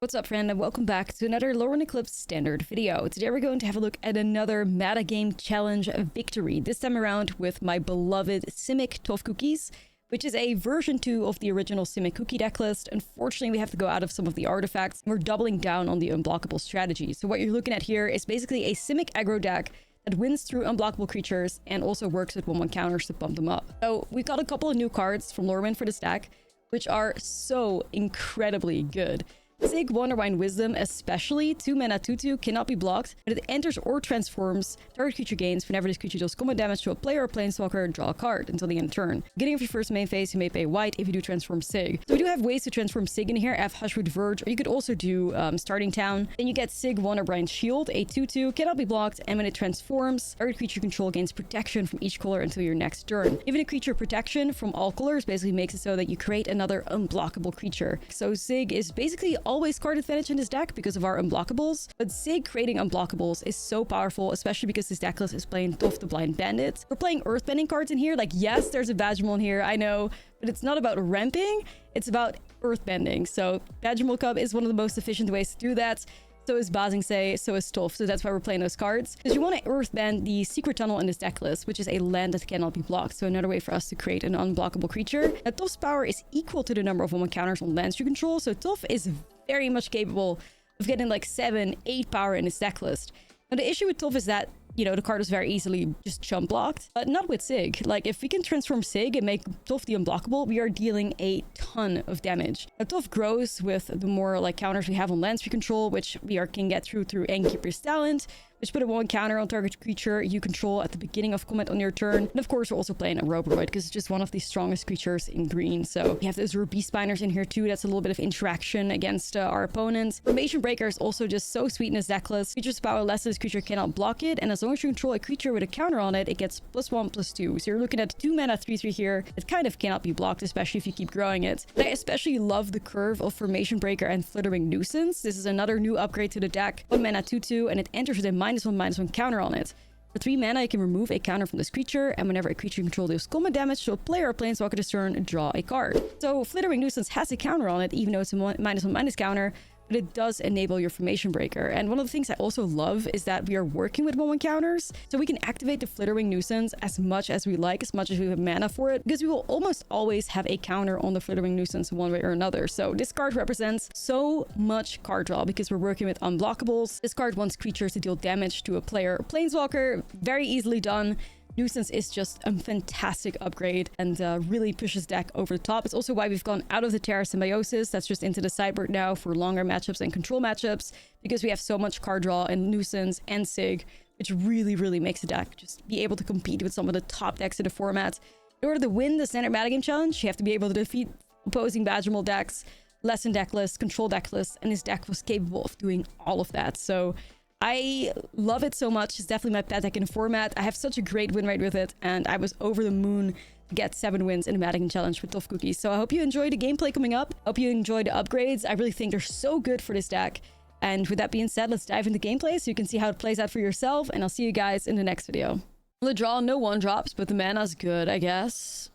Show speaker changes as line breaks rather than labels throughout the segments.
What's up, friend, and welcome back to another Lorwyn Eclipsed standard video. Today we're going to have a look at another Metagame challenge victory, this time around with my beloved Simic Tough Cookies, which is a version 2 of the original Simic cookie deck list. Unfortunately, we have to go out of some of the artifacts. We're doubling down on the unblockable strategy. So what you're looking at here is basically a Simic aggro deck that wins through unblockable creatures and also works with 1/1 counters to pump them up. So we've got a couple of new cards from Lorwyn for this deck, which are so incredibly good. Sig Wonderwine Wisdom, especially 2 mana 2/2, cannot be blocked, but it enters or transforms. Target creature gains whenever this creature deals combat damage to a player or planeswalker. Draw a card until the end of the turn. Beginning of your first main phase, you may pay white if you do transform Sig. So we do have ways to transform Sig in here. I have Hushwood Verge, or you could also do Starting Town. Then you get Sig Wonderbrine Shield, a 2/2, cannot be blocked, and when it transforms, target creature control gains protection from each color until your next turn. Giving a creature protection from all colors basically makes it so that you create another unblockable creature. So Sig is basically always card advantage in this deck because of our unblockables, but Sig creating unblockables is so powerful, especially because this deck list is playing Tough the Blind Bandit. We're playing earthbending cards in here. Like, yes, there's a Badgermole in here, I know, but it's not about ramping, it's about earthbending. So Badgermole Cub is one of the most efficient ways to do that. So is Bazingse, so is Tough, so that's why we're playing those cards. Because you want to earthbend the Secret Tunnel in this deck list, which is a land that cannot be blocked. So another way for us to create an unblockable creature. Now, Tough's power is equal to the number of 1/1 counters on lands you control, so Tough is very much capable of getting like 7, 8 power in his deck list. Now, the issue with Tough is that, you know, the card is very easily just chump blocked, but not with Sig. Like, if we can transform Sig and make Tough the unblockable, we are dealing a ton of damage. Now, Tough grows with the more like counters we have on lands we control, which we can get through Innkeeper's Talent, which put a 1 counter on target creature you control at the beginning of combat on your turn. And of course, we're also playing a roid because it's just one of the strongest creatures in green. So we have those Beast Spiners in here too. That's a little bit of interaction against our opponents. Formation Breaker is also just so sweet in this deck list. Creature's power less than this creature cannot block it, and as long as you control a creature with a counter on it, it gets +1/+2. So you're looking at 2 mana 3/3 here. It kind of cannot be blocked, especially if you keep growing it. And I especially love the curve of Formation Breaker and Flittering Nuisance. This is another new upgrade to the deck. 1 mana 2/2, and it enters with a -1/-1 counter on it. For 3 mana, you can remove a counter from this creature, and whenever a creature you control deals combat damage to a player or planeswalker this turn, draw a card. So Flittering Nuisance has a counter on it, even though it's a -1/- counter, but it does enable your Formation Breaker. And one of the things I also love is that we are working with 1/1 counters, so we can activate the Flittering Nuisance as much as we like, as much as we have mana for it, because we will almost always have a counter on the Flittering Nuisance one way or another. So this card represents so much card draw because we're working with unblockables. This card wants creatures to deal damage to a player or planeswalker. Very easily done. Nuisance is just a fantastic upgrade and really pushes deck over the top. It's also why we've gone out of the Terra Symbiosis. That's just into the sideboard now for longer matchups and control matchups, because we have so much card draw in Nuisance and Sig, which really makes the deck just be able to compete with some of the top decks in the format. In order to win the standard Metagame challenge, you have to be able to defeat opposing Badgermole decks, lesson deck lists, control deck lists, and his deck was capable of doing all of that. So I love it so much. It's definitely my pet deck in the format. I have such a great win rate with it, and I was over the moon to get 7 wins in the Metagame challenge with Tough Cookies. So I hope you enjoy the gameplay coming up. Hope you enjoy the upgrades. I really think they're so good for this deck. And with that being said, let's dive into gameplay so you can see how it plays out for yourself, and I'll see you guys in the next video. The draw, no 1-drops, but the mana's good, I guess.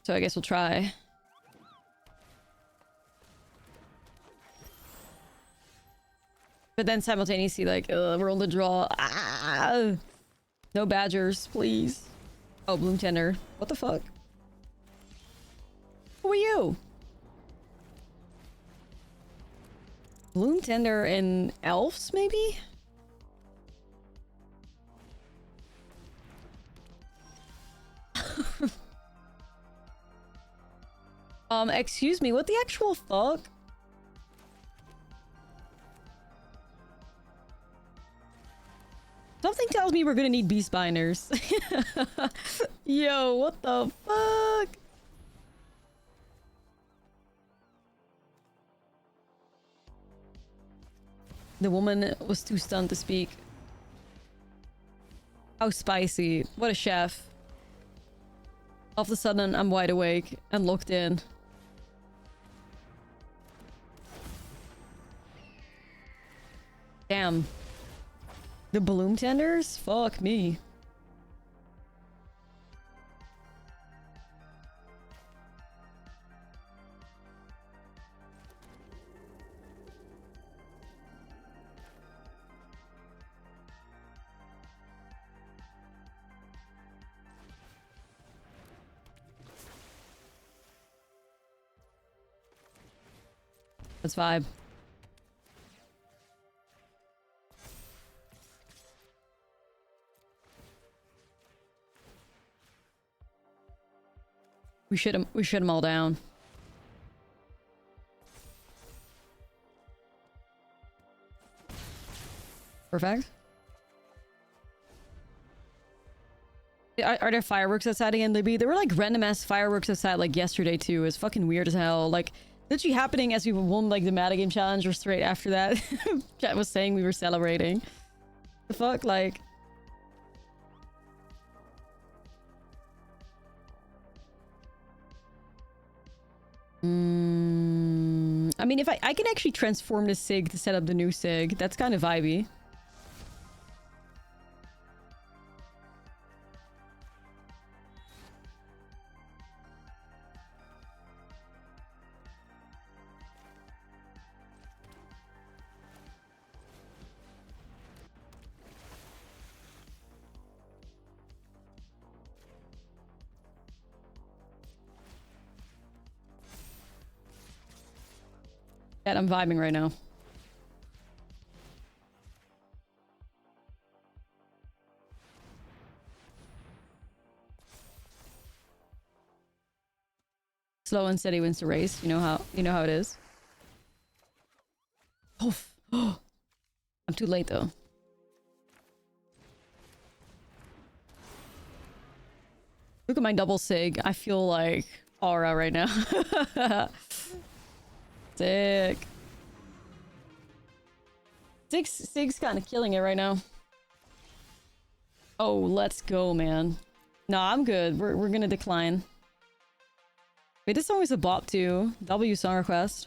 So I guess we'll try. But then simultaneously, like, we're on the draw. Ah! No badgers, please. Oh, Bloom Tender. What the fuck? Who are you? Bloom Tender and elves, maybe? Excuse me, what the actual fuck? Something tells me we're gonna need Beast Spiners. Yo, what the fuck? The woman was too stunned to speak. How spicy. What a chef. All of a sudden, I'm wide awake and locked in. Damn. The Bloom Tenders? Fuck me. Let's vibe. We should them all down. Perfect. Are there fireworks outside again, Libby? There were like random ass fireworks outside like yesterday too. It's fucking weird as hell. Like literally happening as we won like the Metagame challenge or straight after that. Chat was saying we were celebrating. The fuck, like. I mean, if I can actually transform the Sig to set up the new Sig, that's kind of vibey. Yeah, I'm vibing right now. Slow and steady wins the race. You know how it is. Oh, I'm too late though. Look at my double Sig. I feel like aura right now. Sick. Sig's kind of killing it right now. Oh, let's go, man. Nah, I'm good. We're gonna decline. Wait, this song is a bop too. W song request.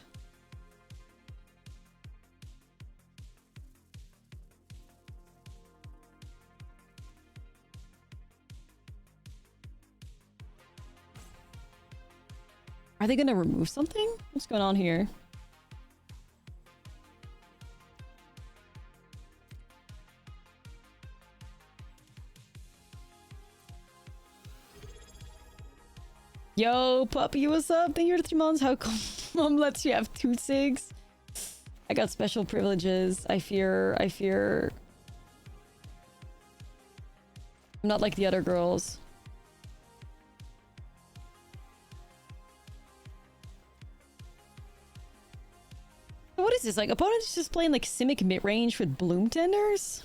Are they gonna remove something? What's going on here? Yo, puppy, what's up? Thank you for the 3 months. How come mom lets you have 2 Sigs? I got special privileges. I fear... I'm not like the other girls. What is this? Like, opponents just playing like simic midrange with bloom tenders?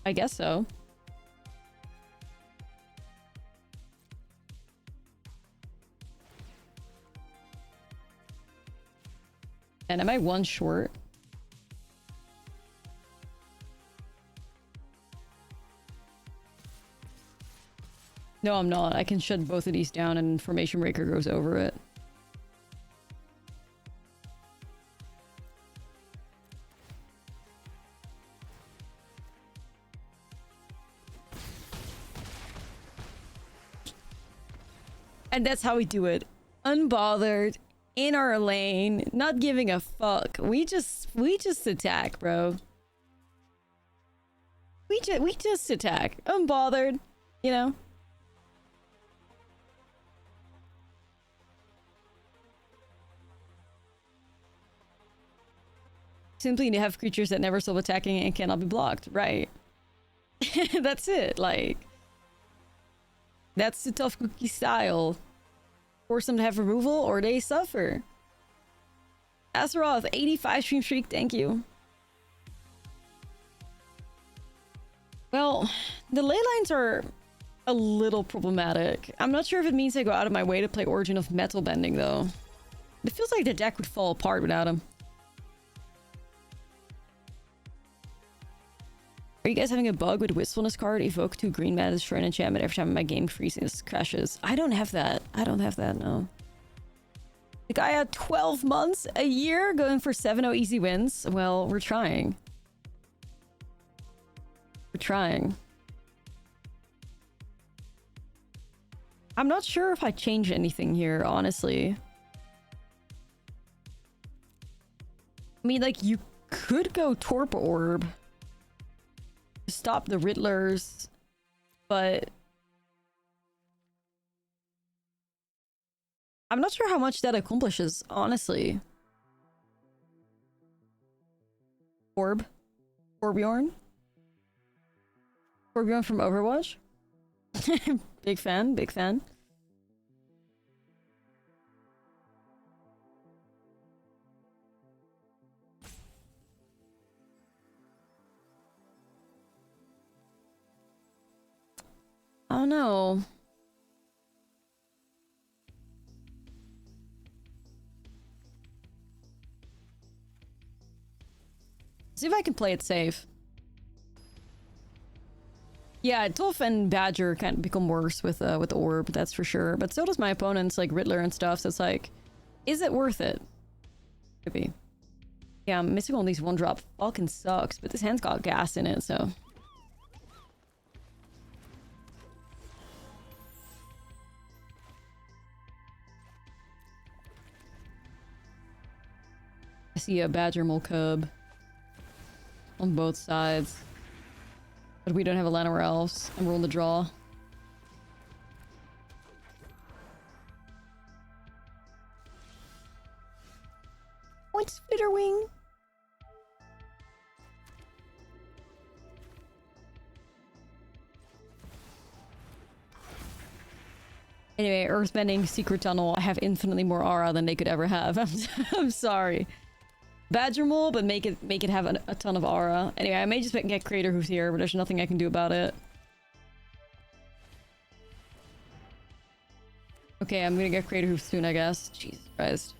I guess so. And am I 1 short? No, I'm not. I can shut both of these down and Formation Breaker goes over it. And that's how we do it. Unbothered. In our lane, not giving a fuck. We just attack, bro. We just attack. Unbothered, you know? Simply to have creatures that never stop attacking and cannot be blocked, right? That's it, like... That's the tough cookie style. Force them to have removal or they suffer. Azeroth, 85 stream streak, thank you. Well, the ley lines are a little problematic. I'm not sure if it means I go out of my way to play Origin of Metal Bending, though. It feels like the deck would fall apart without him. Are you guys having a bug with Wistfulness card? Evoke 2 green mana, destroy an enchantment every time my game freezes, crashes. I don't have that. I don't have that, no. The guy had 12 months, a year, going for 7-0 easy wins. Well, we're trying. We're trying. I'm not sure if I changed anything here, honestly. I mean, like, you could go Torpor Orb to stop the Riddlers, but I'm not sure how much that accomplishes, honestly. Orb? Torbjorn? Torbjorn from Overwatch? Big fan, big fan. Oh no. See if I can play it safe. Yeah, Tolf and Badger kind of become worse with Orb, that's for sure. But so does my opponents, like Riddler and stuff, so it's like, is it worth it? Could be. Yeah, I'm missing all these one-drop. Falcon sucks, but this hand's got gas in it, so... I see a Badger Mole Cub on both sides. But we don't have a land or elves. I'm rolling the draw. What's Flitterwing? Anyway, Earthbending, Secret Tunnel. I have infinitely more aura than they could ever have. I'm sorry. Badger Mole, but make it have a ton of aura. Anyway, I may just get Crater Hoof here, but there's nothing I can do about it. Okay, I'm gonna get Crater Hoof soon, I guess. Jesus Christ.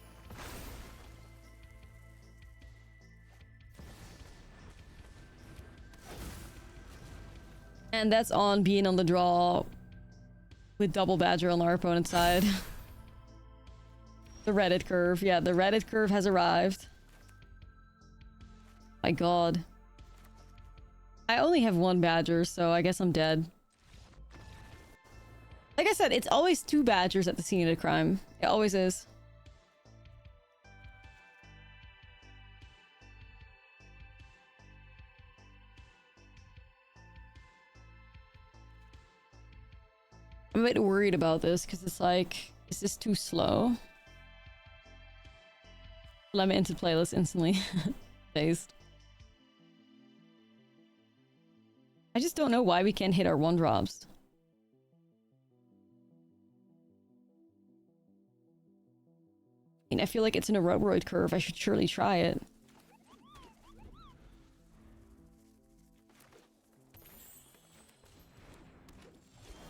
And that's on being on the draw with double Badger on our opponent's side. The Reddit curve. Yeah, the Reddit curve has arrived. My god. I only have one Badger, so I guess I'm dead. Like I said, it's always two Badgers at the scene of the crime. It always is. I'm a bit worried about this, because it's like, is this too slow? Let me into playlist instantly. Dazed. I just don't know why we can't hit our one drops. I mean, I feel like it's in a roid curve. I should surely try it.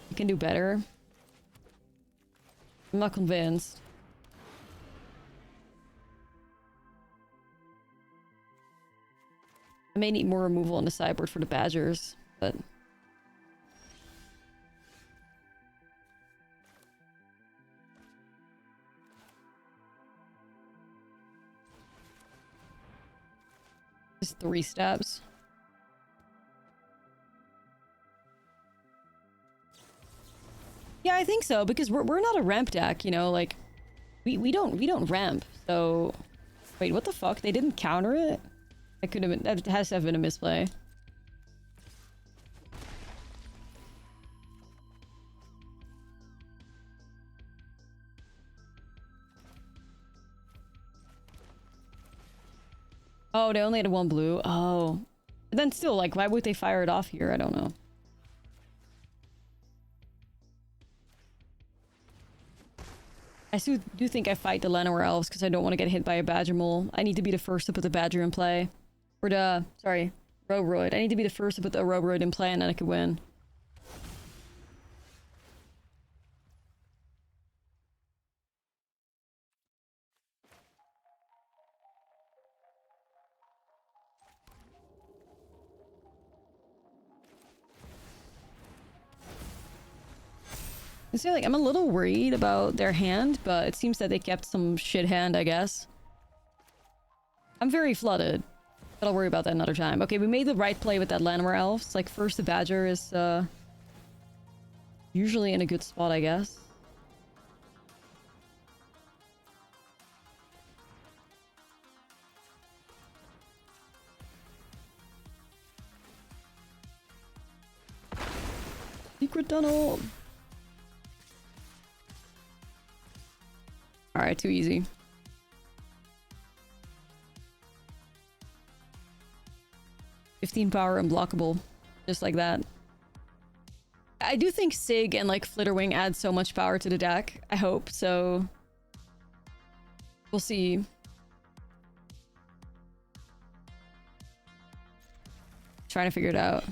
You can do better. I'm not convinced. I may need more removal on the sideboard for the Badgers, but... Just 3 steps. Yeah, I think so, because we're not a ramp deck, you know, like... We don't ramp, so... Wait, what the fuck? They didn't counter it? That could have been... That has to have been a misplay. Oh, they only had 1 blue. Oh. But then still, like, why would they fire it off here? I don't know. I do think I fight the Llanowar Elves because I don't want to get hit by a Badger Mole. I need to be the first to put the Badger in play. Or the... Sorry. Roid. I need to be the first to put the Roid in play and then I could win. So, like, I'm a little worried about their hand, but it seems that they kept some shit hand, I guess. I'm very flooded, but I'll worry about that another time. Okay, we made the right play with that Llanowar Elves. Like, first the Badger is, usually in a good spot, I guess. secret tunnel. Alright, too easy. "15 power, unblockable." Just like that. I do think Sig and like Flitterwing add so much power to the deck. I hope, so... we'll see. Trying to figure it out.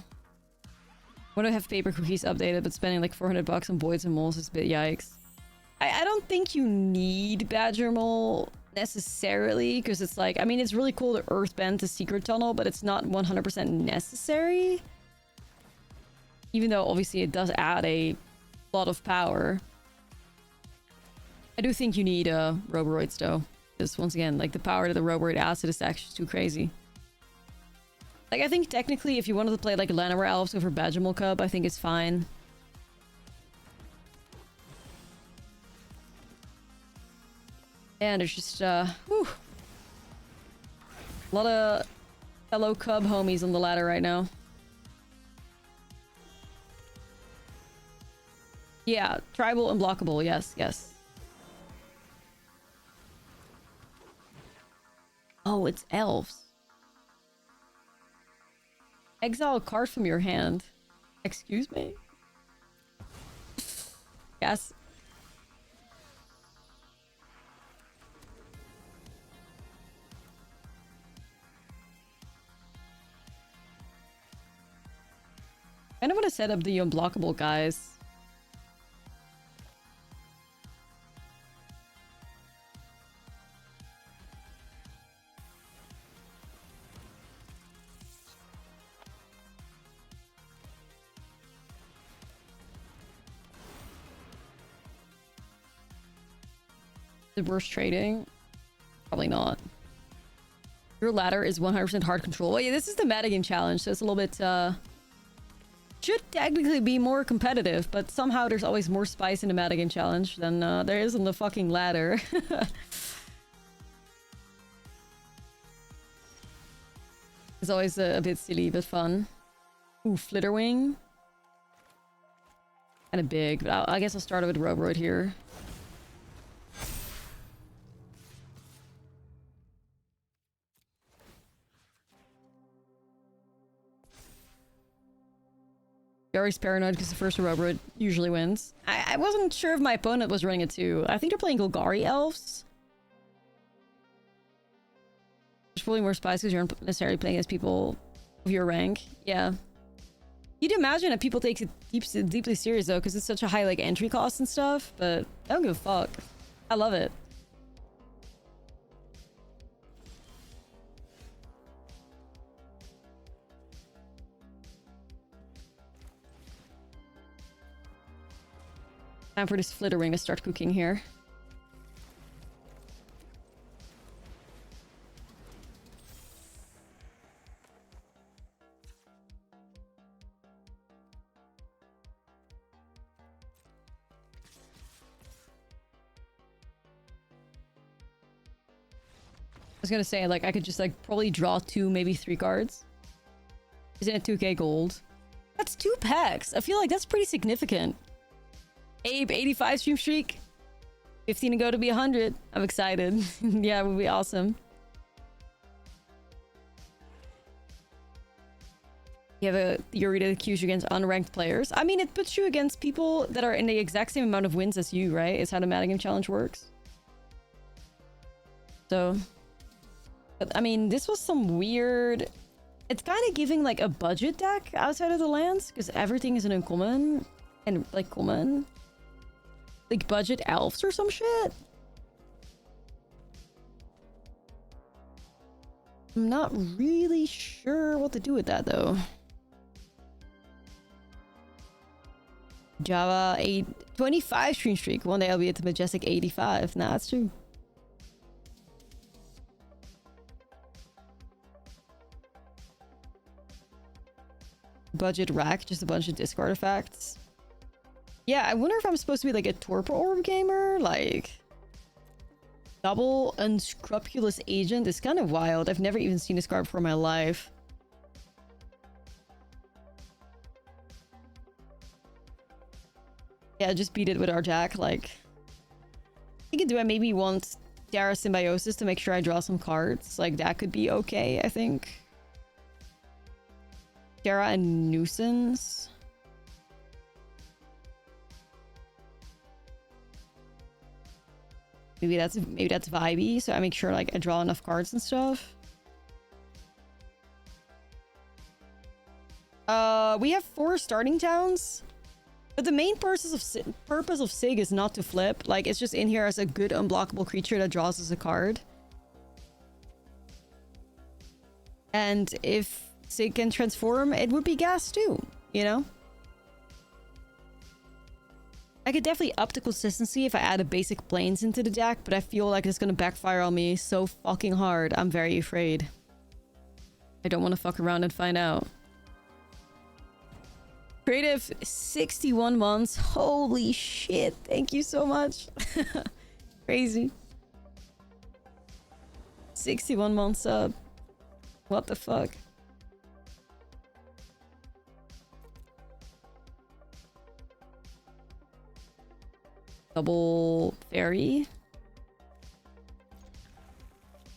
Want to have paper cookies updated, but spending like 400 bucks on voids and moles is a bit yikes. I don't think you need Badger Mole necessarily, because it's like, I mean, it's really cool to earthbend the secret tunnel, but it's not 100% necessary. Even though obviously it does add a lot of power. I do think you need Roboroids though. Just once again, like the power that the Roboroid adds to this deck is too crazy. Like, I think technically if you wanted to play like Llanowar Elves over Badger Mole Cub, I think it's fine. And there's just, whew, a lot of fellow Cub homies on the ladder right now. Yeah, tribal unblockable, yes, yes. Oh, it's elves. Exile a card from your hand. Excuse me? Yes. I don't want to set up the unblockable guys. The worst trading? Probably not. Your ladder is 100% hard control. Well, yeah, this is the metagame challenge, so it's a little bit, should technically be more competitive, but somehow there's always more spice in the metagame challenge than there is on the fucking ladder. It's always a bit silly, but fun. Ooh, Flitterwing. Kinda big, but I guess I'll start with Roboroid here. Gary's paranoid because the first Roboroid usually wins. I wasn't sure if my opponent was running it too. I think they're playing Golgari elves. There's probably more spice because you're not necessarily playing as people of your rank. Yeah. You'd imagine that people take it deeply serious though, because it's such a high like entry cost and stuff, but I don't give a fuck. I love it. Time for this Flitterwing to start cooking here. I was gonna say, like, I could just, like, probably draw 2, maybe 3 cards. Isn't it 2k gold? That's 2 packs! I feel like that's pretty significant. Abe, 85 stream streak. 15 to go to be 100. I'm excited. Yeah, it would be awesome. You have a theory that accuse you against unranked players. I mean, it puts you against people that are in the exact same amount of wins as you, right? It's how the Metagame challenge works. So... but, I mean, this was some weird... It's kind of giving, like, a budget deck outside of the lands, because everything is an uncommon and, like, common. Like, budget elves or some shit? I'm not really sure what to do with that, though. Java 25 stream streak. One day I'll be at the majestic 85. Nah, that's true. Budget rack, just a bunch of discard effects. Yeah, I wonder if I'm supposed to be like a Torpor orb gamer, like... Double unscrupulous agent is kind of wild. I've never even seen this card before in my life. Yeah, just beat it with our jack. Like, I could do. I maybe want Terra Symbiosis to make sure I draw some cards. Like, that could be okay, I think. Terra and Nuisance. Maybe that's vibey, so I make sure like I draw enough cards and stuff. We have 4 starting towns, but the main purpose of Sig is not to flip. Like, it's just in here as a good unblockable creature that draws us a card. And if Sig can transform, it would be gas too, you know? I could definitely up the consistency if I add a basic planes into the deck, but I feel like it's gonna backfire on me so fucking hard. I'm very afraid. I don't want to fuck around and find out. Creative 61 months. Holy shit. Thank you so much. Crazy. 61 months up. What the fuck? Double fairy.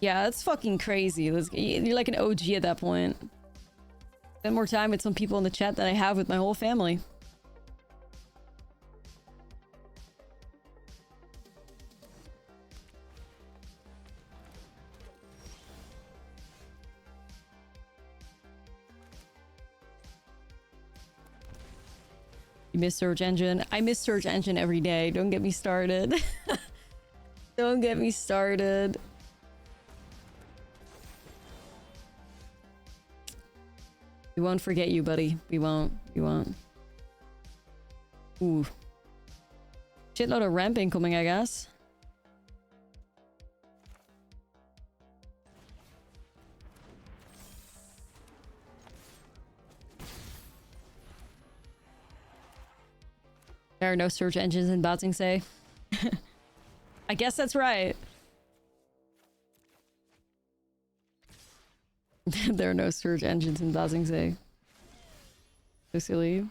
Yeah, that's fucking crazy. You're like an OG at that point. Spend more time with some people in the chat than I have with my whole family. You miss Search Engine? I miss Search Engine every day. Don't get me started. Don't get me started. We won't forget you, buddy. We won't. We won't. Ooh. Shitload of ramp incoming, I guess. There are no search engines in Batsingse. I guess that's right. There are no search engines in Batsingse. So silly.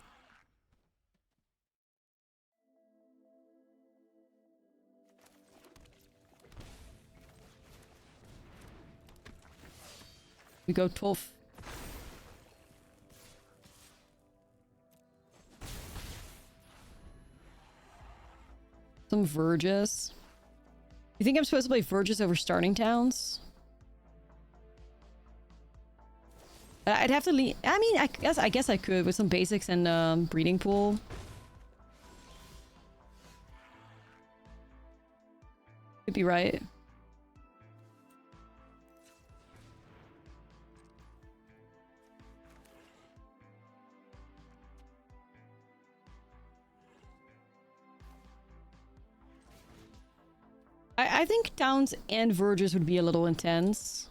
We go tough. Some Verges. You think I'm supposed to play Verges over starting towns? I'd have to leave. I mean, I guess I could with some basics and breeding pool. Could be right. I think towns and Verges would be a little intense.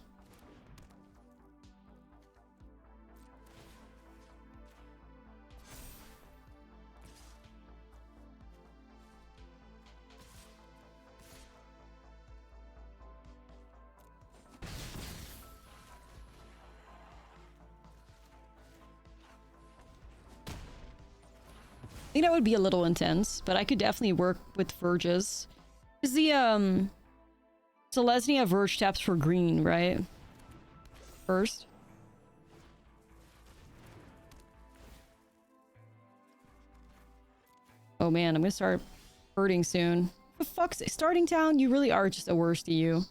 I think that would be a little intense, but I could definitely work with Verges. Is the Selesnya Verge taps for green, right? First. Oh man, I'm gonna start hurting soon. The fuck's starting town? You really are just a worst to you.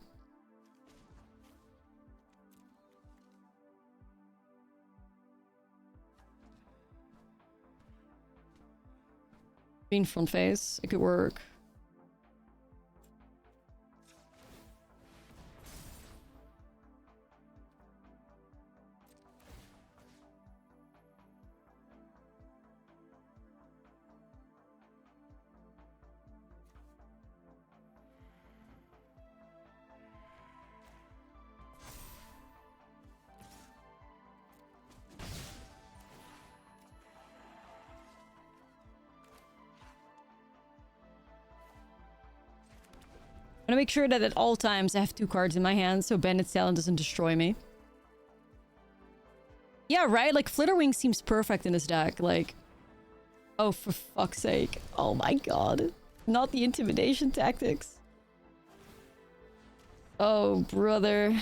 Green front face. It could work. I'm gonna make sure that at all times I have 2 cards in my hand so Bandit's Talon doesn't destroy me. Yeah, right? Like, Flitterwing seems perfect in this deck. Like, Oh, for fuck's sake. Oh my god. Not the intimidation tactics. Oh, brother.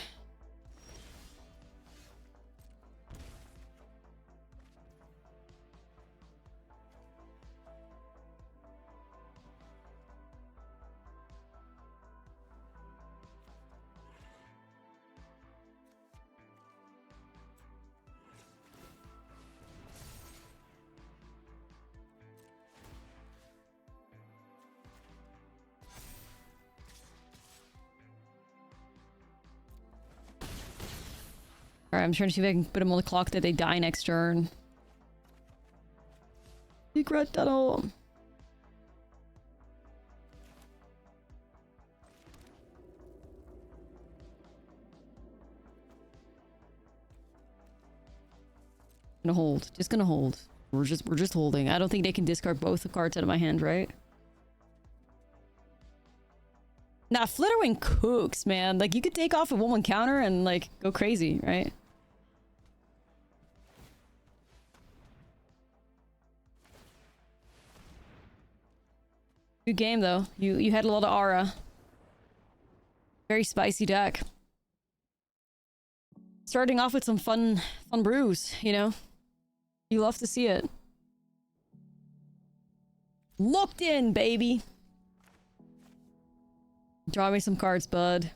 Alright, I'm trying to see if I can put them on the clock that they die next turn. Secret tunnel. Gonna hold. Just gonna hold. We're just holding. I don't think they can discard both the cards out of my hand, right? Nah, Flitterwing cooks, man. Like, you could take off a 1/1 counter and, like, go crazy, right? Good game, though. You had a lot of aura. Very spicy deck. Starting off with some fun brews, you know? You love to see it. Locked in, baby! Draw me some cards, bud.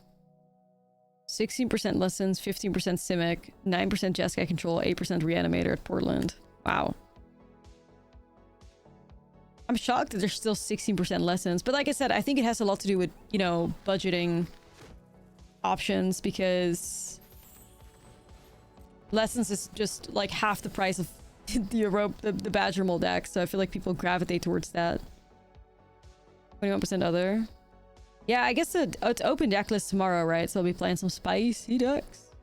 16% lessons, 15% simic, 9% jeskai control, 8% reanimator at Portland. Wow. I'm shocked that there's still 16% lessons, but like I said, I think it has a lot to do with, you know, budgeting options, because lessons is just like half the price of the Badger Mold deck, so I feel like people gravitate towards that. 21% other. Yeah, I guess it's open deck list tomorrow, right? So I'll be playing some spicy decks.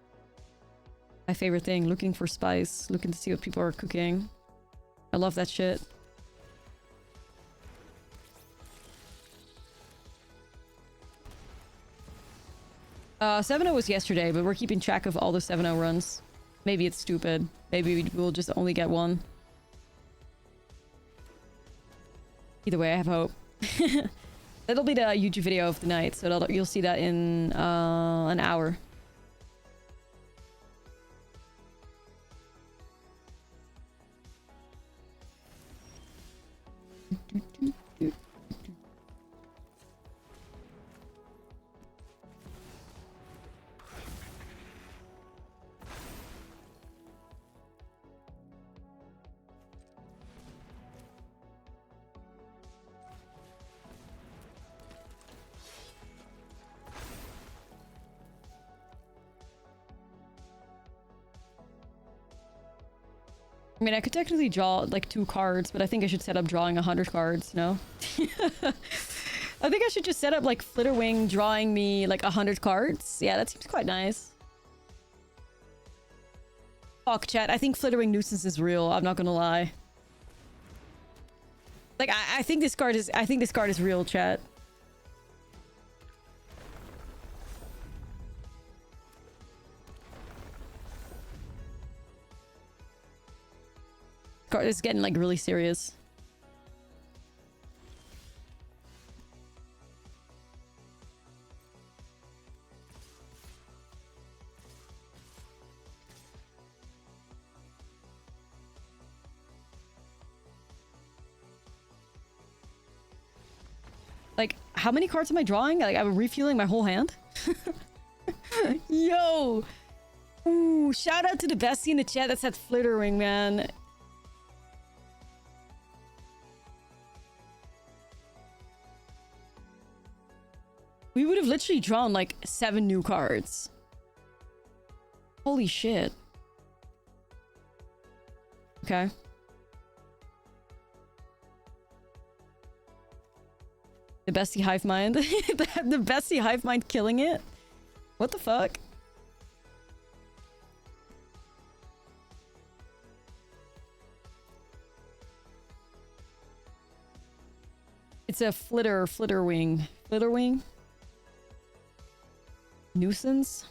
My favorite thing, looking for spice, looking to see what people are cooking. I love that shit. Uh, 7-0 was yesterday, but we're keeping track of all the 7-0 runs. Maybe it's stupid. Maybe we'll just only get one. Either way, I have hope. That'll be the YouTube video of the night, so you'll see that in an hour. I mean, I could technically draw like 2 cards, but I think I should set up drawing 100 cards, no? I think I should just set up like Flitterwing drawing me like 100 cards. Yeah, that seems quite nice. Fuck, chat. I think Flitterwing Nuisance is real. I'm not gonna lie. Like, I think this card is real, chat. Card is getting like really serious. Like, how many cards am I drawing? Like, I'm refueling my whole hand? Yo! Ooh, shout out to the bestie in the chat that said Flitterwing, man. We would have literally drawn like 7 new cards. Holy shit. Okay. The bestie hive mind. The bestie hive mind killing it? What the fuck? It's a Flitterwing. Flitterwing? Nuisance?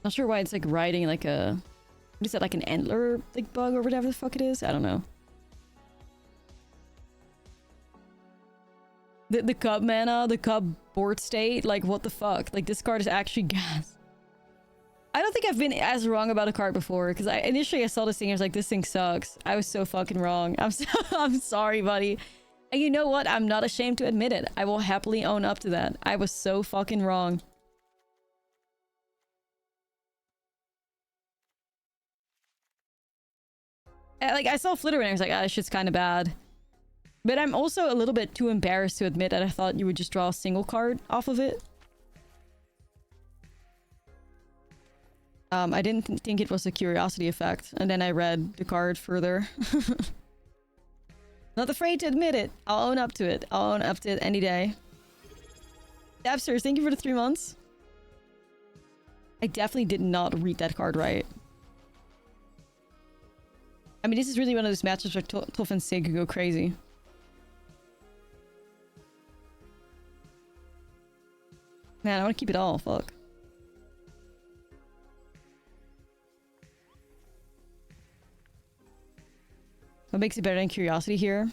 Not sure why it's like riding like a What is that, like an antler like bug or whatever the fuck it is? I don't know. The cub mana, the cub board state, like what the fuck? Like this card is actually gas. I don't think I've been as wrong about a card before, because initially I saw this thing, I was like, this thing sucks. I was so fucking wrong. I'm sorry, buddy. And you know what? I'm not ashamed to admit it. I will happily own up to that. I was so fucking wrong. Like, I saw Flitter and I was like, ah, this shit's kind of bad. But I'm also a little bit too embarrassed to admit that I thought you would just draw a single card off of it. I didn't think it was a curiosity effect, and then I read the card further. Not afraid to admit it. I'll own up to it. I'll own up to it any day. Dabsters, thank you for the 3 months. I definitely did not read that card right. I mean, this is really one of those matchups where Toff and Sig go crazy. Man, I want to keep it all. Fuck. What makes it better than Curiosity here?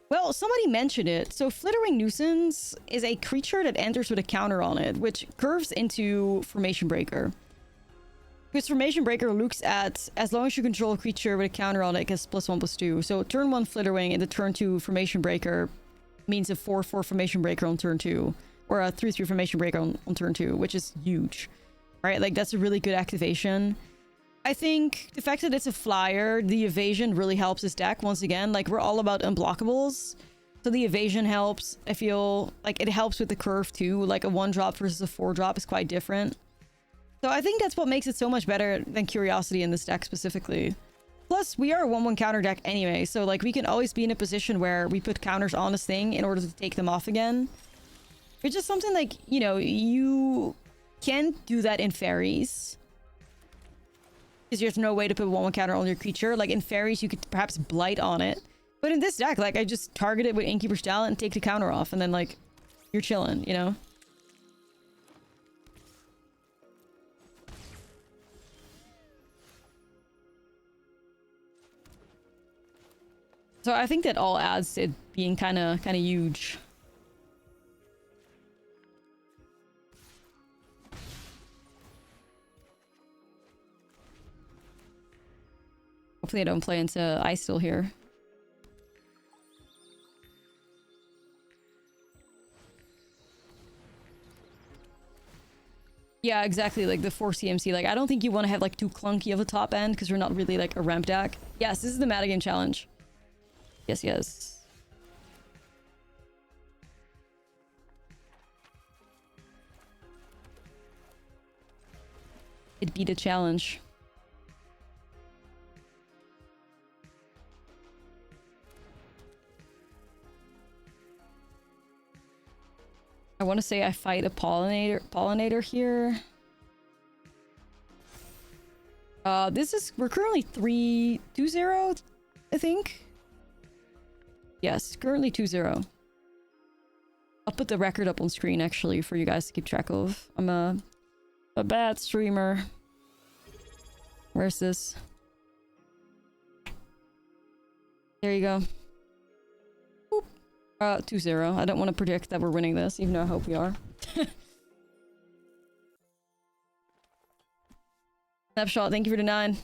Well, somebody mentioned it. So Flittering Nuisance is a creature that enters with a counter on it, which curves into Formation Breaker. Because Formation Breaker looks at, as long as you control a creature with a counter on it, it gets +1/+2. So turn 1 Flittering and the turn 2 Formation Breaker means a 4/4 Formation Breaker on turn 2. Or a 3/3 Formation Breaker on turn 2, which is huge. Right? Like, that's a really good activation. I think the fact that it's a flyer, the evasion really helps this deck once again. Like, we're all about unblockables. So the evasion helps. I feel like it helps with the curve too. Like a 1-drop versus a 4-drop is quite different. So I think that's what makes it so much better than Curiosity in this deck specifically. Plus, we are a 1/1 counter deck anyway. So like, we can always be in a position where we put counters on this thing in order to take them off again. Which is something like, you know, you can't do that in fairies. Because there's no way to put 1/1 counter on your creature. Like in fairies, you could perhaps blight on it. But in this deck, like I just target it with Innkeeper's Talent and take the counter off. And then like, you're chilling, you know? So I think that all adds to it being kind of huge. Hopefully I don't play into Ashlizzlle here. Yeah, exactly. Like the 4 CMC. Like, I don't think you want to have like too clunky of a top end because we're not really like a ramp deck. Yes, this is the Metagame challenge. Yes, yes. It'd be the challenge. I want to say I fight a pollinator here. We're currently 3-2-0, I think. Yes, currently 2-0. I'll put the record up on screen actually for you guys to keep track of. I'm a bad streamer. Where's this? There you go. 2-0. I don't want to predict that we're winning this, even though I hope we are. Snapshot, thank you for the 9.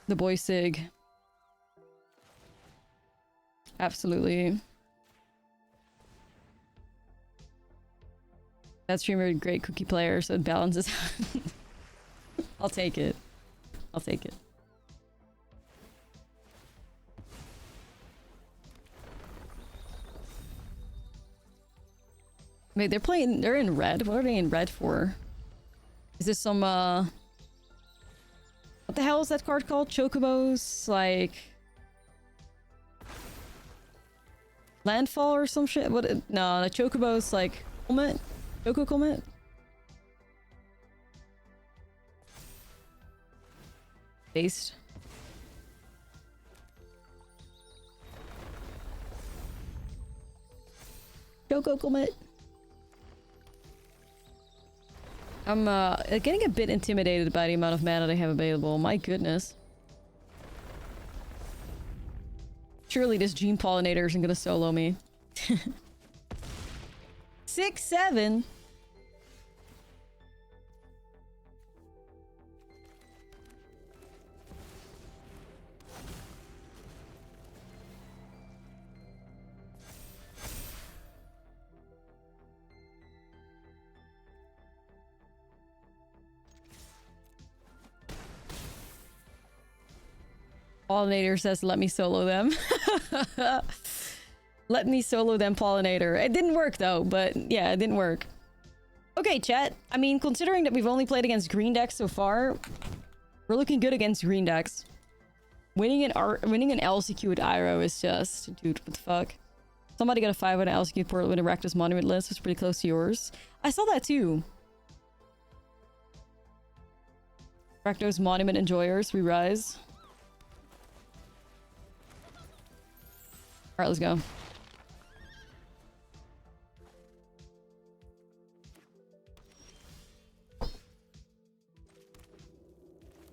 The boy Sig. Absolutely. That streamer, great cookie player, so it balances. I'll take it. I'll take it. Wait, they're in red? What are they in red for? Is this some, what the hell is that card called? Chocobos? Like... Landfall or some shit? What? No, the Chocobos, like... Comet? Choco Comet? Based. Choco Comet. I'm getting a bit intimidated by the amount of mana they have available. My goodness. Surely this gene pollinator isn't gonna solo me. 6-7. Pollinator says, let me solo them. Let me solo them, Pollinator. It didn't work, though, but yeah, it didn't work. Okay, chat. I mean, considering that we've only played against green decks so far, we're looking good against green decks. Winning an LCQ with Iroh is just... Dude, what the fuck? Somebody got a 5 on an LCQ port with a rakdos monument list. Was pretty close to yours. I saw that, too. Rakdos monument enjoyers, we rise. Alright, let's go.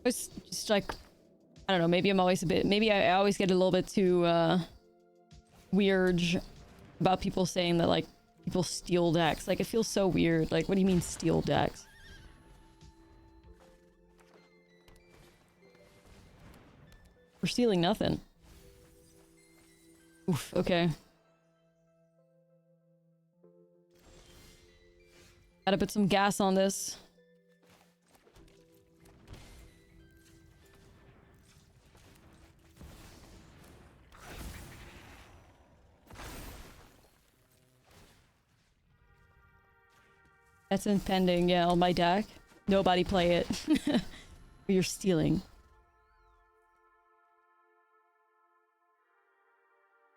It's just like, I don't know, maybe I'm always a bit, maybe I always get a little bit too weird about people saying that, like, people steal decks. Like, it feels so weird. Like, what do you mean steal decks? We're stealing nothing. Oof, okay. Gotta put some gas on this. That's impending, yeah, on my deck. Nobody play it. You're stealing.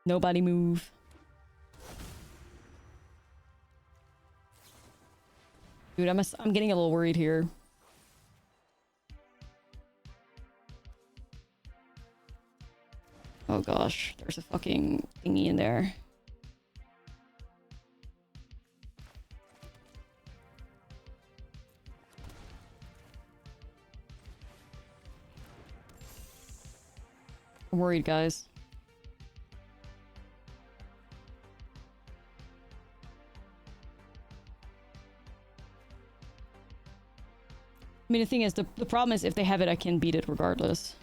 Nobody move. Dude, I'm getting a little worried here. Oh gosh, there's a fucking thingy in there. I'm worried, guys. I mean, the thing is, the problem is if they have it, I can beat it regardless.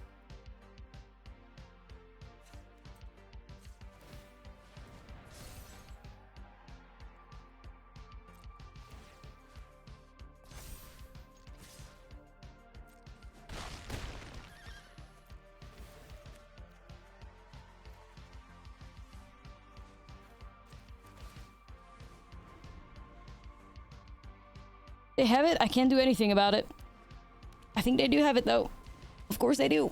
They have it, I can't do anything about it. I think they do have it, though. Of course they do.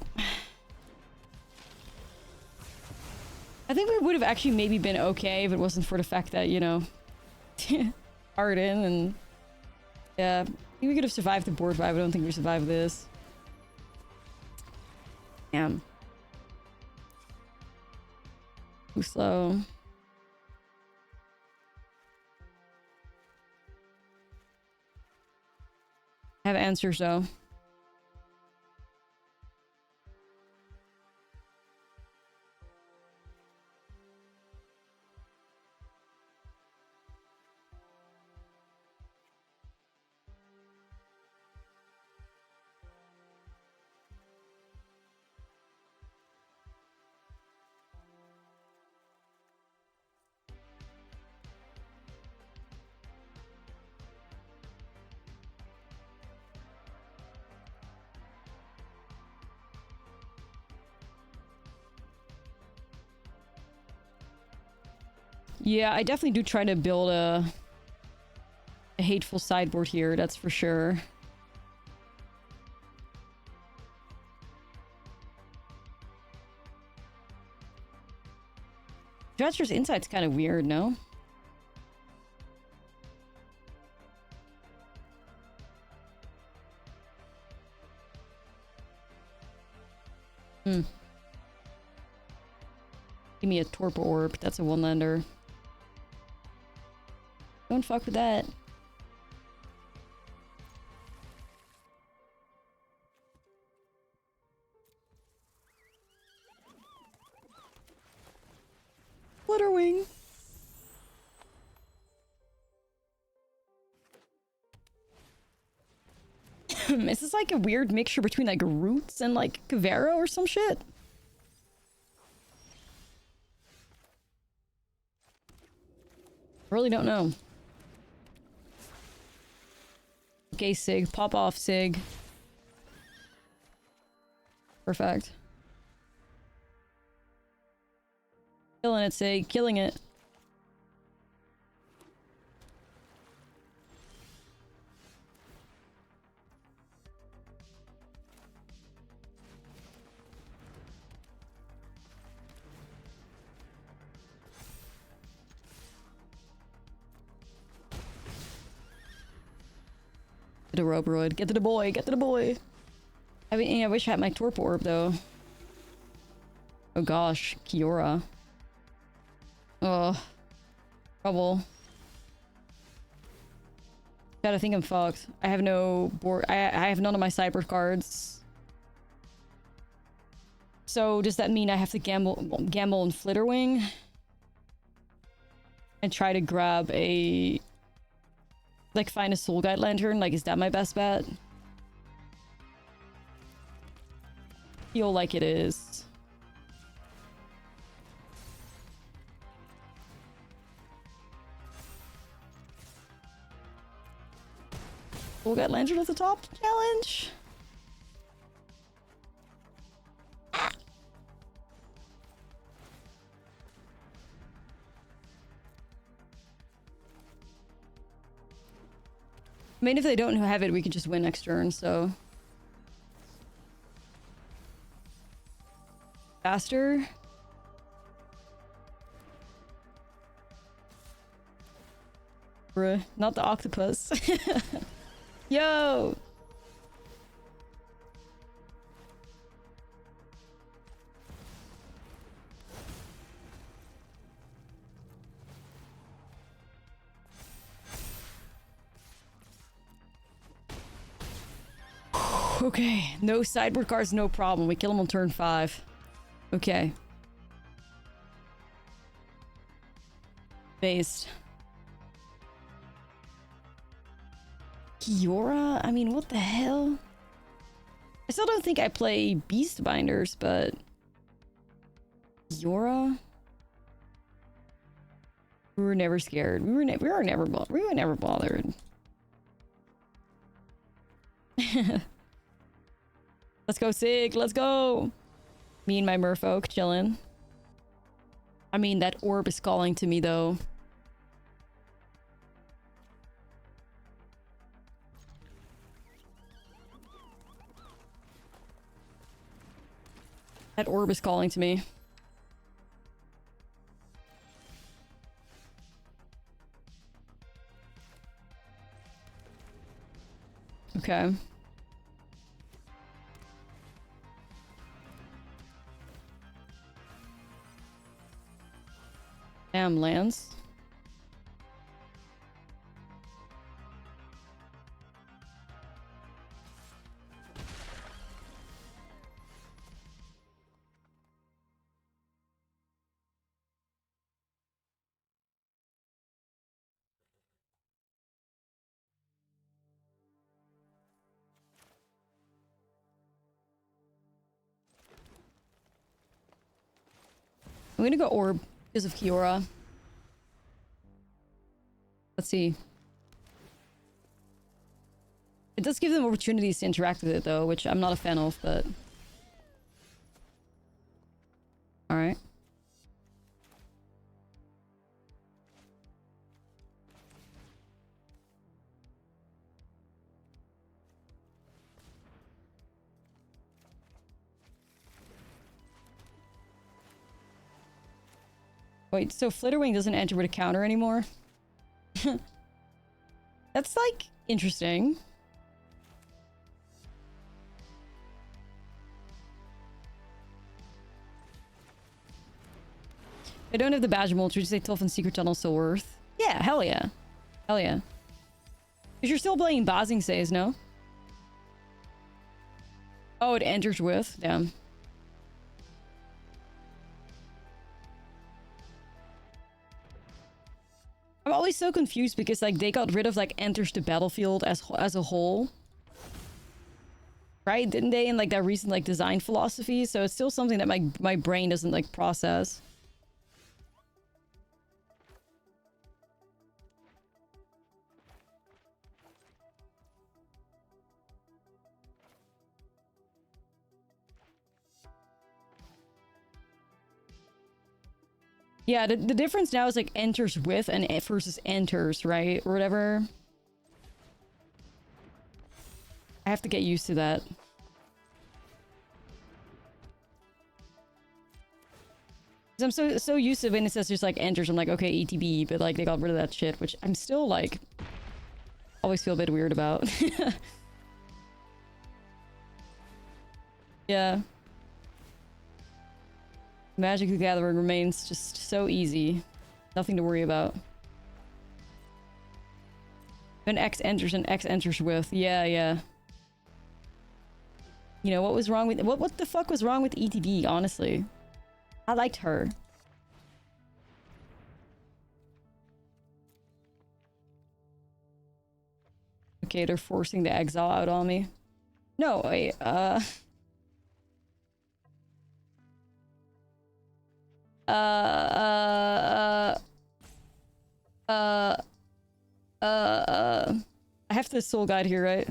I think we would have actually maybe been okay if it wasn't for the fact that, you know, Arden and... Yeah, I think we could have survived the board vibe. I don't think we survived this. Damn. Too slow. I have answers, though. Yeah, I definitely do try to build a hateful sideboard here, that's for sure. Dredger's Insight's kind of weird, no? Hmm. Give me a Torpor orb, that's a one-lander. Don't fuck with that. Flutterwing. Is this like a weird mixture between like roots and like Kavera or some shit? Really don't know. Okay, Sig. Pop off, Sig. Perfect. Killing it, Sig. Killing it. Get to rope, roid. Get to the boy. Get to the boy. I mean, I wish I had my Torpor orb, though. Oh gosh. Kiora. Oh. Trouble. God, I think I'm fucked. I have no board. I have none of my sideboard cards. So does that mean I have to gamble and Flitterwing? And try to grab a... like, find a Soul Guide Lantern? Like, is that my best bet? Feel like it is. Soul Guide Lantern at the top challenge? I mean, if they don't have it, we could just win next turn, so... Faster? Bruh, not the octopus. Yo! Okay, no sideboard cards, no problem. We kill him on turn 5. Okay. Based. Kiora? I mean, what the hell? I still don't think I play Beast Binders, but... Kiora? We were never scared. We were never bothered. Let's go, Sig. Let's go. Me and my merfolk chillin'. I mean, that orb is calling to me, though. That orb is calling to me. Okay. Damn, lands. I'm gonna go orb because of Kiora. Let's see. It does give them opportunities to interact with it, though, which I'm not a fan of, but... Alright. Wait, so Flitterwing doesn't enter with a counter anymore? That's, like, interesting. I don't have the badge mold, would you say Tough and Secret Tunnel still worth? Yeah, hell yeah. Hell yeah. Because you're still playing Basing Says, no? Oh, it enters with? Damn. I'm always so confused because like they got rid of like enters the battlefield as a whole. Right? Didn't they in like that recent like design philosophy? So it's still something that my brain doesn't like process. Yeah, the difference now is like enters with and versus enters, right? Or whatever. I have to get used to that. I'm so used to when it says just like enters, I'm like, okay, ETB, but like they got rid of that shit, which I'm still like always feel a bit weird about. Yeah. Magic the Gathering remains just so easy. Nothing to worry about. When X enters and X enters with. Yeah, yeah. You know, what was wrong with... What the fuck was wrong with ETB, honestly? I liked her. Okay, they're forcing the exile out on me. No, wait, I have the soul guide here, right?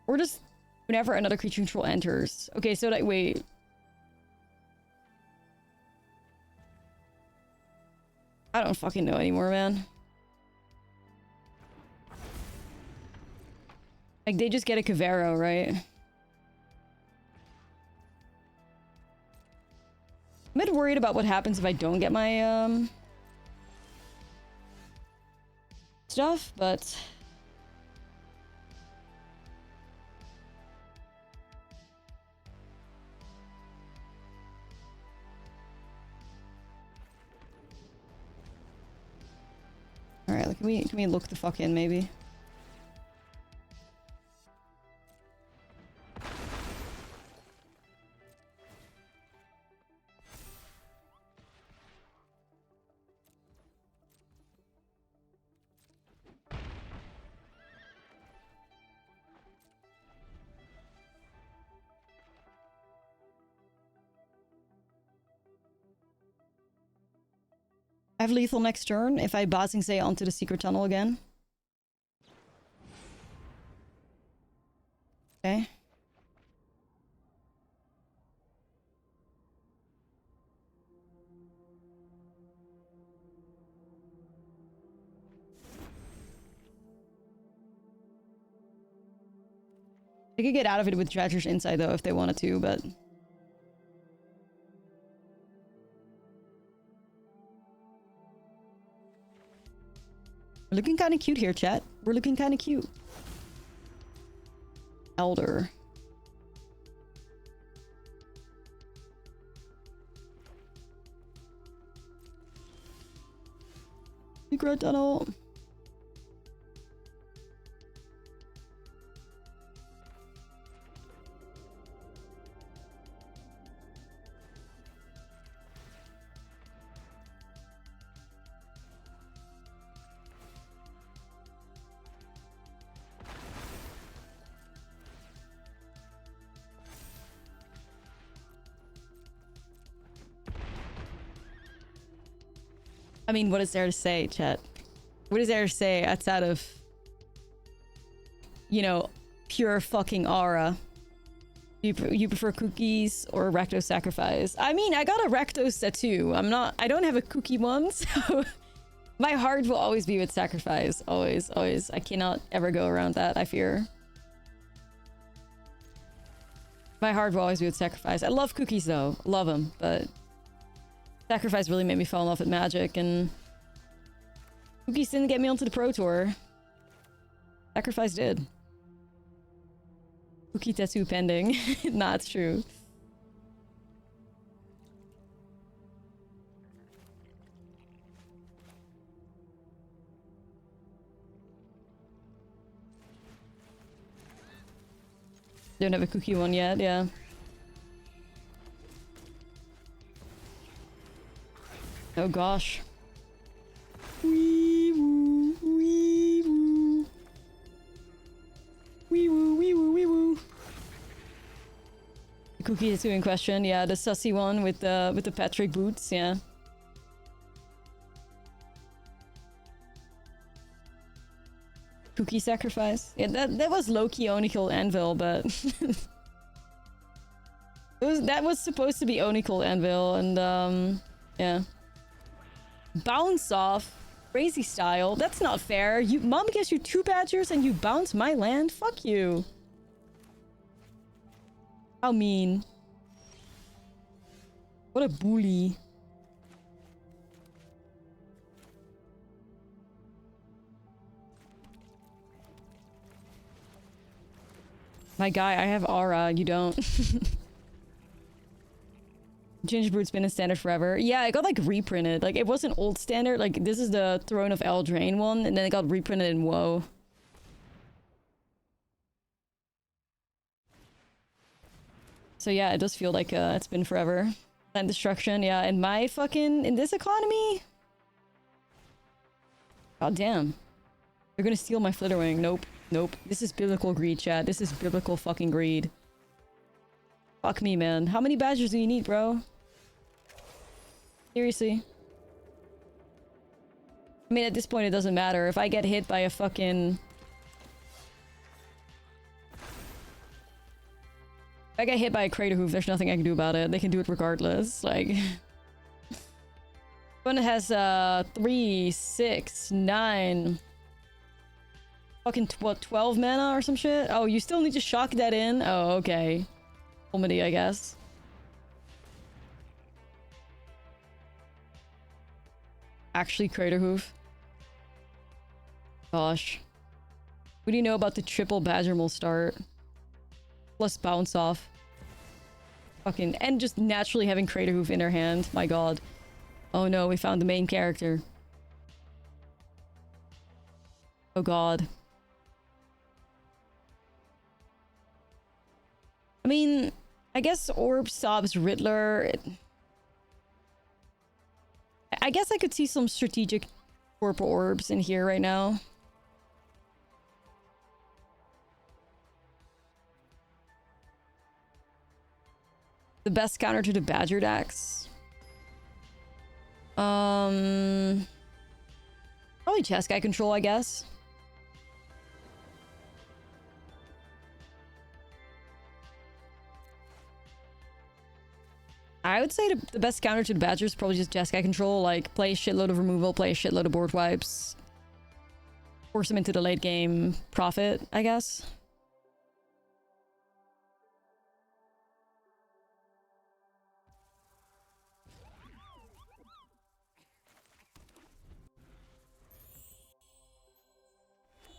Or just whenever another creature control enters. Okay, so like, wait. I don't fucking know anymore, man. Like, they just get a Cavero, right? I'm a bit worried about what happens if I don't get my, stuff, but... Alright, like, can we look the fuck in, maybe? I have lethal next turn if I Basing Say onto the secret tunnel again. Okay. They could get out of it with Treacherous Insight though if they wanted to, but... We're looking kind of cute here, chat. We're looking kind of cute. Elder. Secret tunnel. I mean, what is there to say, chat? What is there to say outside of, you know, pure fucking aura? You prefer cookies or rakdos sacrifice? I mean, I got a rakdos tattoo. I don't have a cookie one, so my heart will always be with sacrifice. Always, always. I cannot ever go around that, I fear. My heart will always be with sacrifice. I love cookies though. Love them, but sacrifice really made me fall in love with Magic, and cookies didn't get me onto the Pro Tour. Sacrifice did. Cookie tattoo pending. Nah, it's true. Don't have a cookie one yet, yeah. Oh gosh. Wee woo, wee woo. Wee woo, wee woo, wee woo. The cookie is in question, yeah, the sussy one with the Patrick boots, yeah. Cookie sacrifice. Yeah, that was low-key Onicle Anvil, but that was supposed to be Onicle Anvil, and yeah. Bounce off. Crazy style. That's not fair. Mom gives you 2 badgers and you bounce my land? Fuck you. How mean. What a bully. My guy, I have aura, you don't. Gingerbread's been in standard forever. Yeah, it got like reprinted. Like it wasn't old standard. Like this is the Throne of Eldraine one, and then it got reprinted in WoW. So yeah, it does feel like it's been forever. Land destruction, yeah. In this economy? God damn. They're gonna steal my Flitterwing. Nope. Nope. This is biblical greed, chat. This is biblical fucking greed. Fuck me, man. How many badgers do you need, bro? Seriously. I mean, at this point, it doesn't matter. If I get hit by a fucking... If I get hit by a Crater Hoof, there's nothing I can do about it. They can do it regardless. Like... One has 3, 6, 9... Fucking, what, 12 mana or some shit? Oh, you still need to shock that in? Oh, okay. Comedy, I guess. Actually, Crater Hoof. Gosh. What do you know about the triple Badgermal start? Plus bounce off. Fucking... And just naturally having Crater Hoof in their hand. My god. Oh no, we found the main character. Oh god. I mean, I guess Orb sobs Riddler. I guess I could see some strategic Torpor orbs in here right now. The best counter to the Badger decks. Probably Jeskai control, I guess. I would say the best counter to the Badger is probably just Jeskai control. Like, play a shitload of removal, play a shitload of board wipes. Force them into the late game profit, I guess.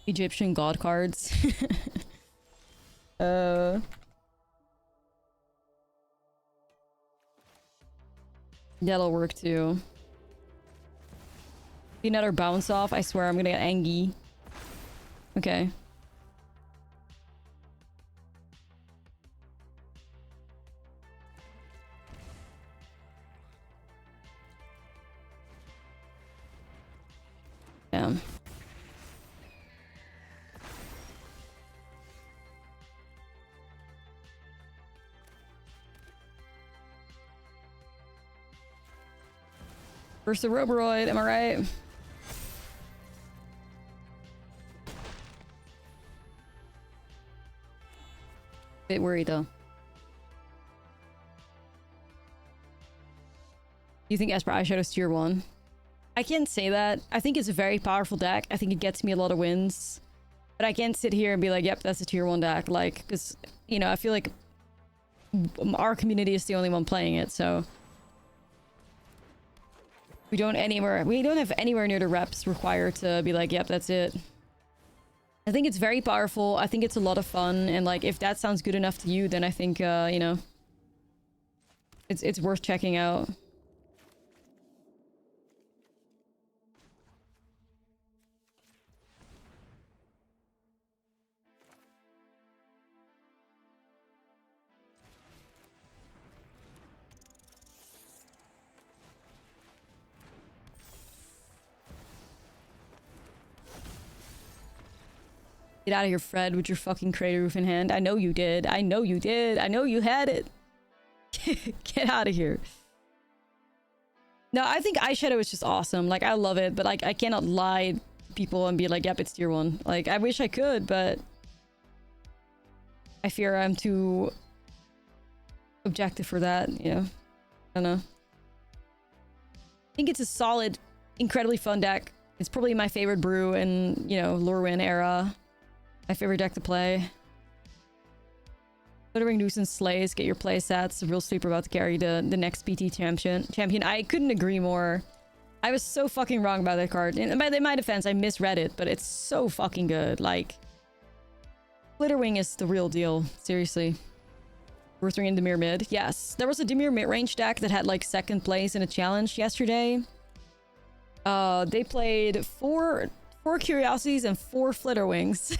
Egyptian god cards. That'll work too. Another bounce off. I swear I'm gonna get angry. Okay. Damn. First the roid, am I right? Bit worried though. You think Esper Eyeshadow's tier 1? I can't say that. I think it's a very powerful deck. I think it gets me a lot of wins. But I can't sit here and be like, yep, that's a tier 1 deck. Like, because, you know, I feel like our community is the only one playing it, so... We don't have anywhere near the reps required to be like, yep, that's it. I think it's very powerful. I think it's a lot of fun. And like, if that sounds good enough to you, then I think, you know, it's worth checking out. Get out of here, Fred, with your fucking crater roof in hand. I know you did. I know you did. I know you had it. Get out of here. No, I think eyeshadow is just awesome. Like, I love it, but like, I cannot lie to people and be like, yep, it's tier 1. Like, I wish I could, but I fear I'm too objective for that. Yeah. I don't know. I think it's a solid, incredibly fun deck. It's probably my favorite brew in, you know, Lorwyn era. My favorite deck to play. Glittering Nuisance Slays, get your play stats. Real sleeper about to carry the next PT champion. I couldn't agree more. I was so fucking wrong about that card. And in my defense, I misread it, but it's so fucking good. Like, Glitterwing is the real deal. Seriously. We're throwing in Dimir mid. Yes. There was a Dimir mid-range deck that had like 2nd place in a challenge yesterday. They played 4 Curiosities and 4 Flitterwings.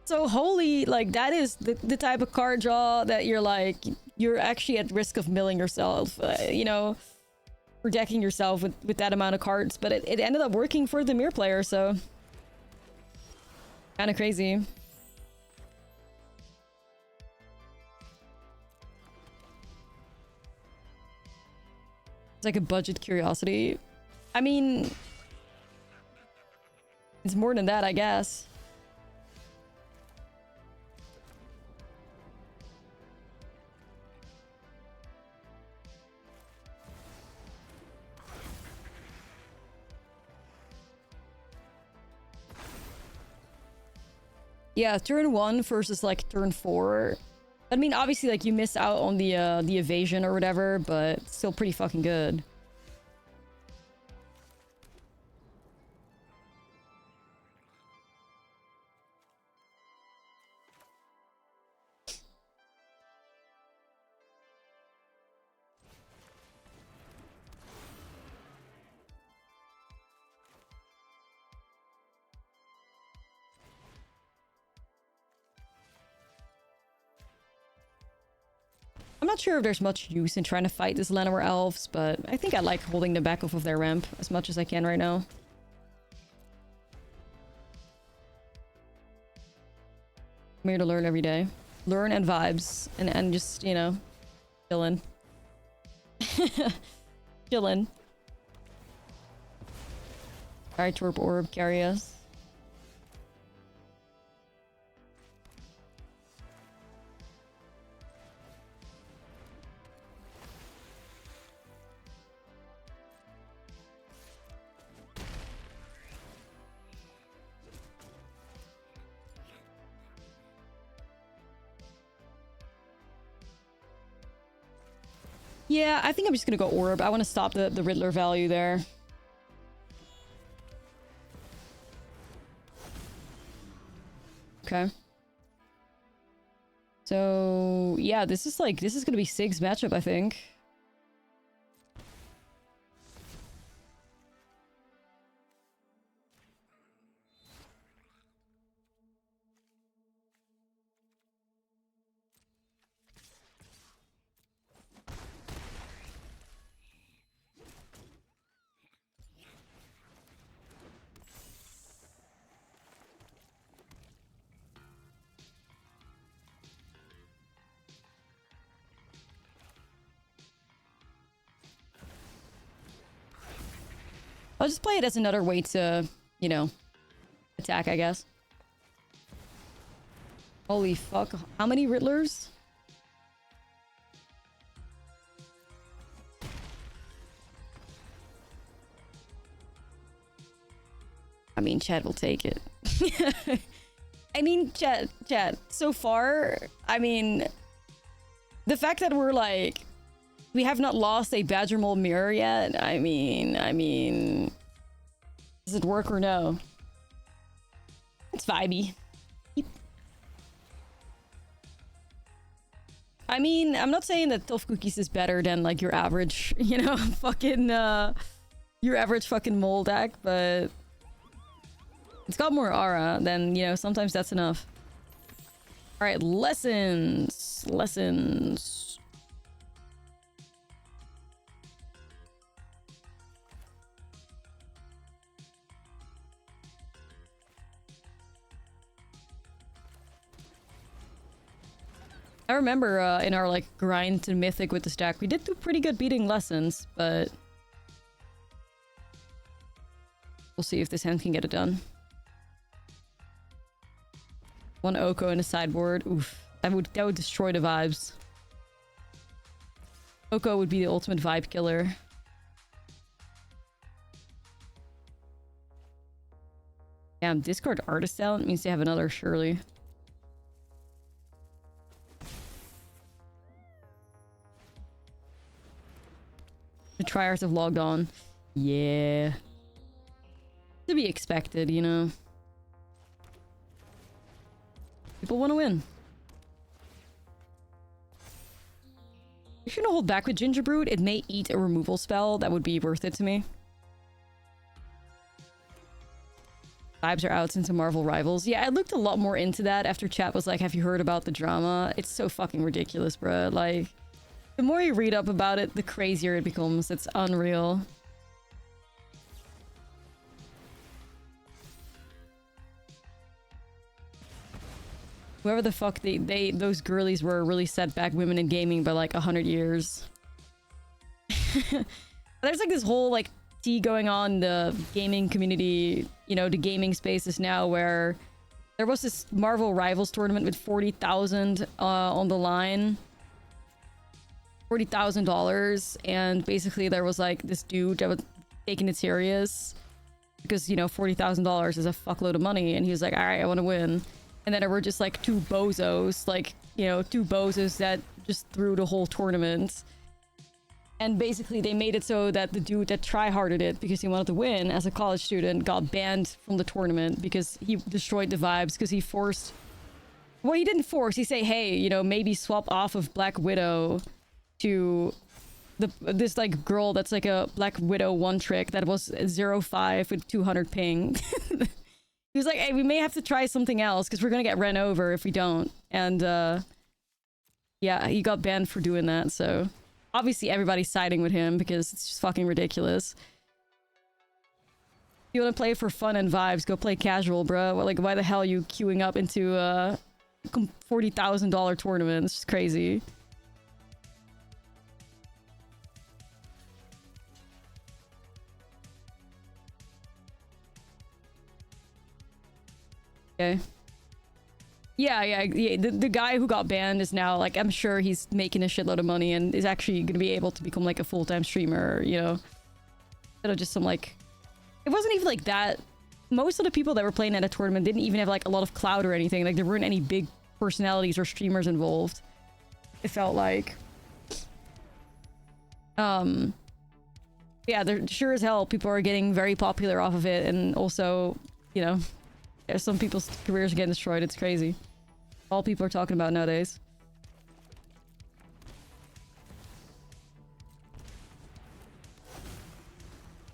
So holy, like, that is the type of card draw that you're like, you're actually at risk of milling yourself, you know, protecting yourself with that amount of cards. But it ended up working for the Dimir player, so kind of crazy. It's like a budget Curiosity. I mean, it's more than that, I guess. Yeah, turn 1 versus like turn 4. I mean, obviously, like, you miss out on the evasion or whatever, but still pretty fucking good. I'm not sure if there's much use in trying to fight this Llanowar elves, but I think I like holding them back off of their ramp as much as I can right now. I'm here to learn every day. Learn and vibes. And just, you know, chillin'. Chillin'. Alright, Torpor Orb, carry us. Yeah, I think I'm just gonna go Orb. I want to stop the Riddler value there. Okay. So, yeah, this is gonna be Sig's matchup, I think. I'll just play it as another way to, you know, attack, I guess. Holy fuck. How many Riddlers? I mean, Chad will take it. I mean, Chad, so far, I mean, the fact that we're like, we have not lost a Badger Mole mirror yet. I mean, does it work or no? It's vibey. I mean, I'm not saying that Tough Cookies is better than like your average, you know, fucking, your average fucking mole deck, but it's got more aura than, you know, sometimes that's enough. All right, lessons. I remember in our like grind to mythic with this deck, we did do pretty good beating lessons, but we'll see if this hand can get it done. One Oko and a sideboard. Oof. That would destroy the vibes. Oko would be the ultimate vibe killer. Damn, discard artist talent means they have another, surely. The tryhards have logged on. Yeah. To be expected, you know. People want to win. You shouldn't hold back with Gingerbrood. It may eat a removal spell. That would be worth it to me. Vibes are out into Marvel Rivals. Yeah, I looked a lot more into that after chat was like, have you heard about the drama? It's so fucking ridiculous, bruh. Like, the more you read up about it, the crazier it becomes. It's unreal. Whoever the fuck those girlies were really set back women in gaming by like 100 years. There's like this whole like tea going on in the gaming community, you know, the gaming spaces now, where there was this Marvel Rivals tournament with 40,000 on the line. $40,000, and basically there was like this dude that was taking it serious because, you know, $40,000 is a fuckload of money, and he was like, all right, I want to win. And then there were just like two bozos, like, you know, two bozos that just threw the whole tournament. And basically they made it so that the dude that tryharded it because he wanted to win as a college student got banned from the tournament because he destroyed the vibes, because he forced... Well, he didn't force. He say, hey, you know, maybe swap off of Black Widow to this like girl that's like a Black Widow one trick that was 0-5 with 200 ping. He was like, hey, we may have to try something else because we're gonna get ran over if we don't. And yeah, he got banned for doing that. So obviously everybody's siding with him because it's just fucking ridiculous. If you want to play for fun and vibes, go play casual, bro. Like, why the hell are you queuing up into a $40,000 tournament? It's just crazy. Okay. Yeah, the guy who got banned is now, like, I'm sure he's making a shitload of money and is actually going to be able to become, like, a full-time streamer, you know? Instead of just some, like... It wasn't even like that. Most of the people that were playing at a tournament didn't even have, like, a lot of clout or anything. Like, there weren't any big personalities or streamers involved. It felt like... Yeah, there sure as hell people are getting very popular off of it, and also, you know... There's some people's careers getting destroyed. It's crazy. All people are talking about nowadays.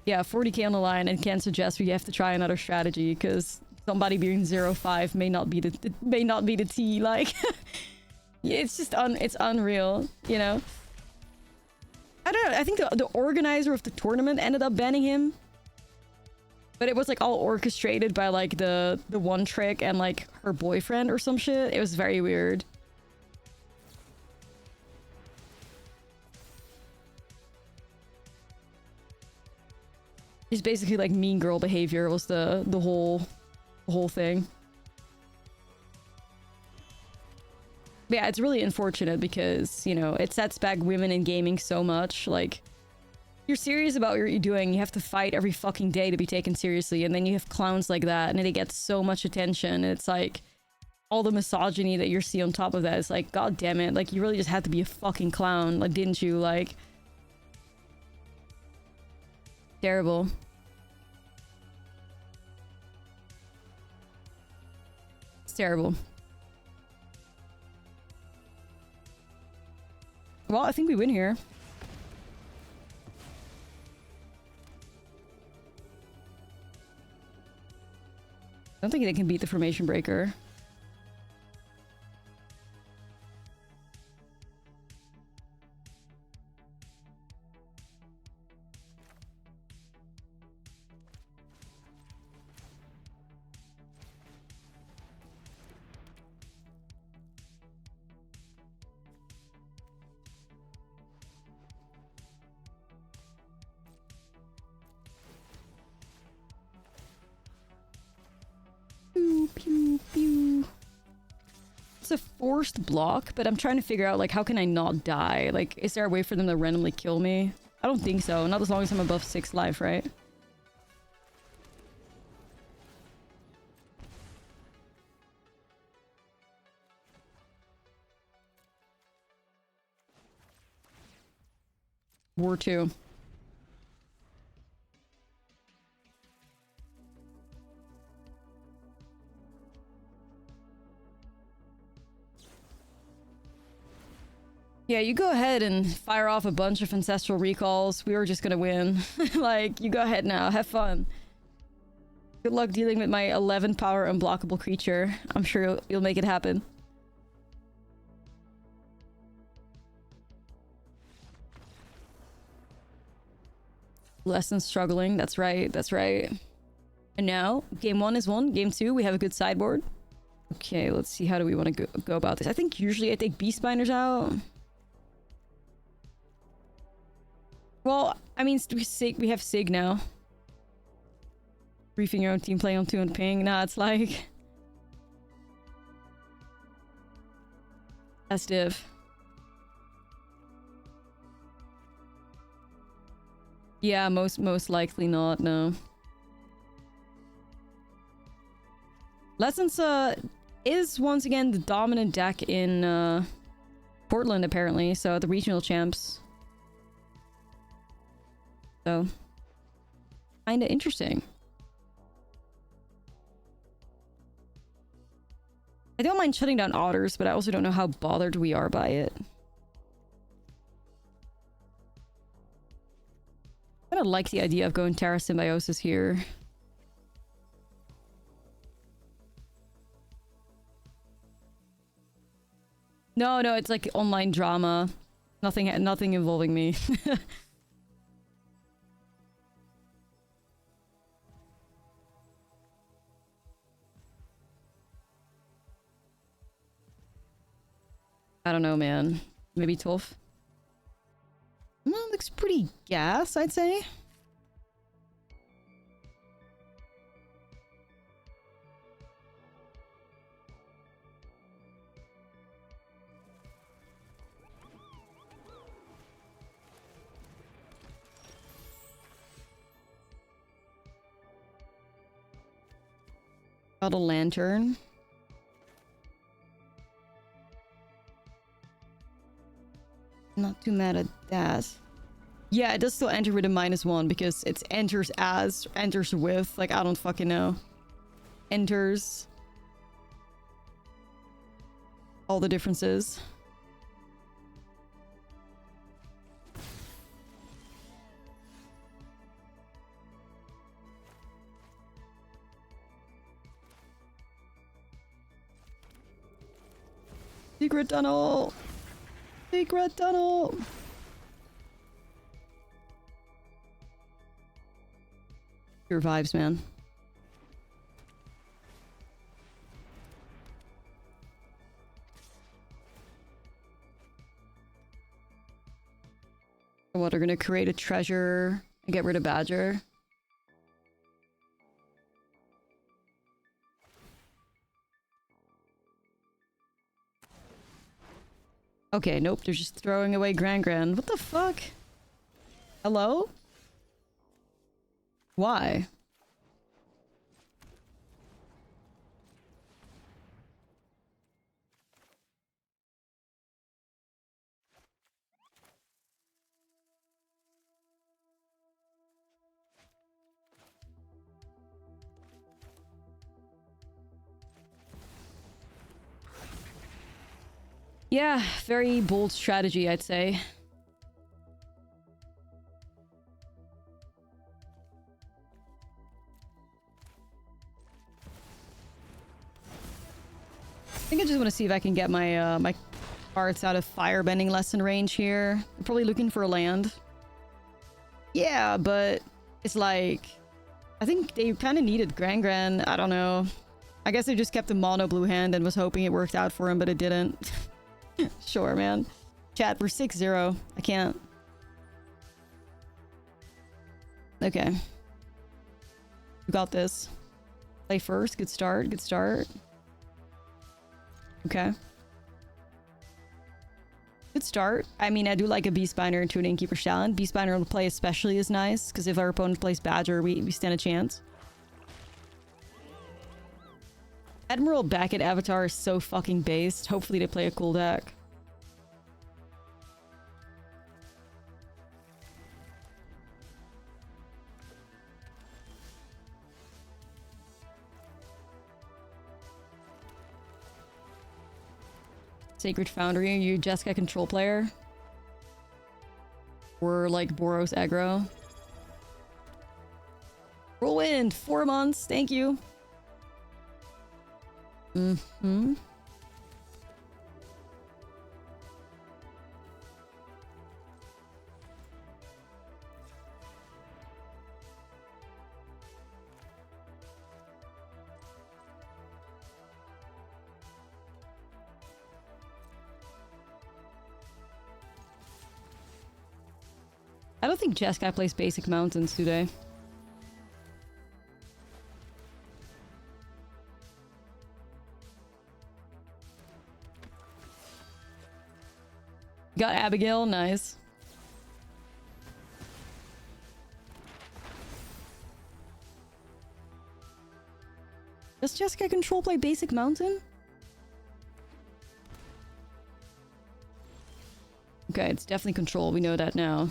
Yeah, 40k on the line, and can suggest we have to try another strategy because somebody being 0-5 may not be the T. Like, it's just it's unreal, you know. I don't know. I think the organizer of the tournament ended up banning him. But it was like all orchestrated by like the one trick and like her boyfriend or some shit. It was very weird. It's basically like mean girl behavior was the whole thing. But yeah, it's really unfortunate because, you know, it sets back women in gaming so much. Like, you're serious about what you're doing, you have to fight every fucking day to be taken seriously, and then you have clowns like that and they get so much attention, and it's like all the misogyny that you see on top of that. It's like, god damn it, like, you really just had to be a fucking clown, like, didn't you? Like, terrible. It's terrible. Well, I think we win here. I don't think they can beat the formation breaker. Pew, pew. It's a forced block, but I'm trying to figure out, like, how can I not die? Like, is there a way for them to randomly kill me? I don't think so. Not as long as I'm above 6 life, right? War 2. Yeah, you go ahead and fire off a bunch of ancestral recalls. We were just gonna win. Like, you go ahead now. Have fun. Good luck dealing with my 11 power unblockable creature. I'm sure you'll make it happen. Lessons struggling. That's right. That's right. And now, game 1 is won. Game 2, we have a good sideboard. Okay, let's see. How do we want to go about this? I think usually I take Beast Binders out. Well, I mean, we have Sig now. Briefing your own team, play on 2 and ping. Nah, it's like... That's div. Yeah, most likely not, no. Lessons is once again the dominant deck in Portland, apparently, so the regional champs. So, kinda interesting. I don't mind shutting down otters, but I also don't know how bothered we are by it. I kinda like the idea of going Terra Symbiosis here. No, it's like online drama. Nothing involving me. I don't know, man. Maybe Tolf? Well, looks pretty gas, I'd say. Got a lantern. Not too mad at that. Yeah, it does still enter with a -1 because it enters with, like, I don't fucking know. Enters. All the differences. Secret tunnel! Secret tunnel! Your vibes, man. What, are gonna create a treasure and get rid of Badger? Okay, nope, they're just throwing away Gran. What the fuck? Hello? Why? Yeah, very bold strategy, I'd say. I think I just want to see if I can get my my cards out of firebending lesson range here. I'm probably looking for a land. Yeah, but it's like, I think they kind of needed Gran. I don't know. I guess they just kept a mono blue hand and was hoping it worked out for him, but it didn't. Sure, man. Chat, we're 6-0. I can't. Okay. You got this. Play first. Good start. Good start. Okay. Good start. I mean, I do like a Beastbinder into an Innkeeper's Talent. Beastbinder on the play especially is nice, because if our opponent plays Badger, we stand a chance. Admiral back at Avatar is so fucking based. Hopefully they play a cool deck. Sacred Foundry, are you a Jeskai control player? Or like Boros aggro? Whirlwind, 4 months, thank you. Mm-hmm. I don't think Jeskai plays basic mountains, do they? Got Abigail, nice. Does Jeskai control play basic mountain? Okay, it's definitely control, we know that now.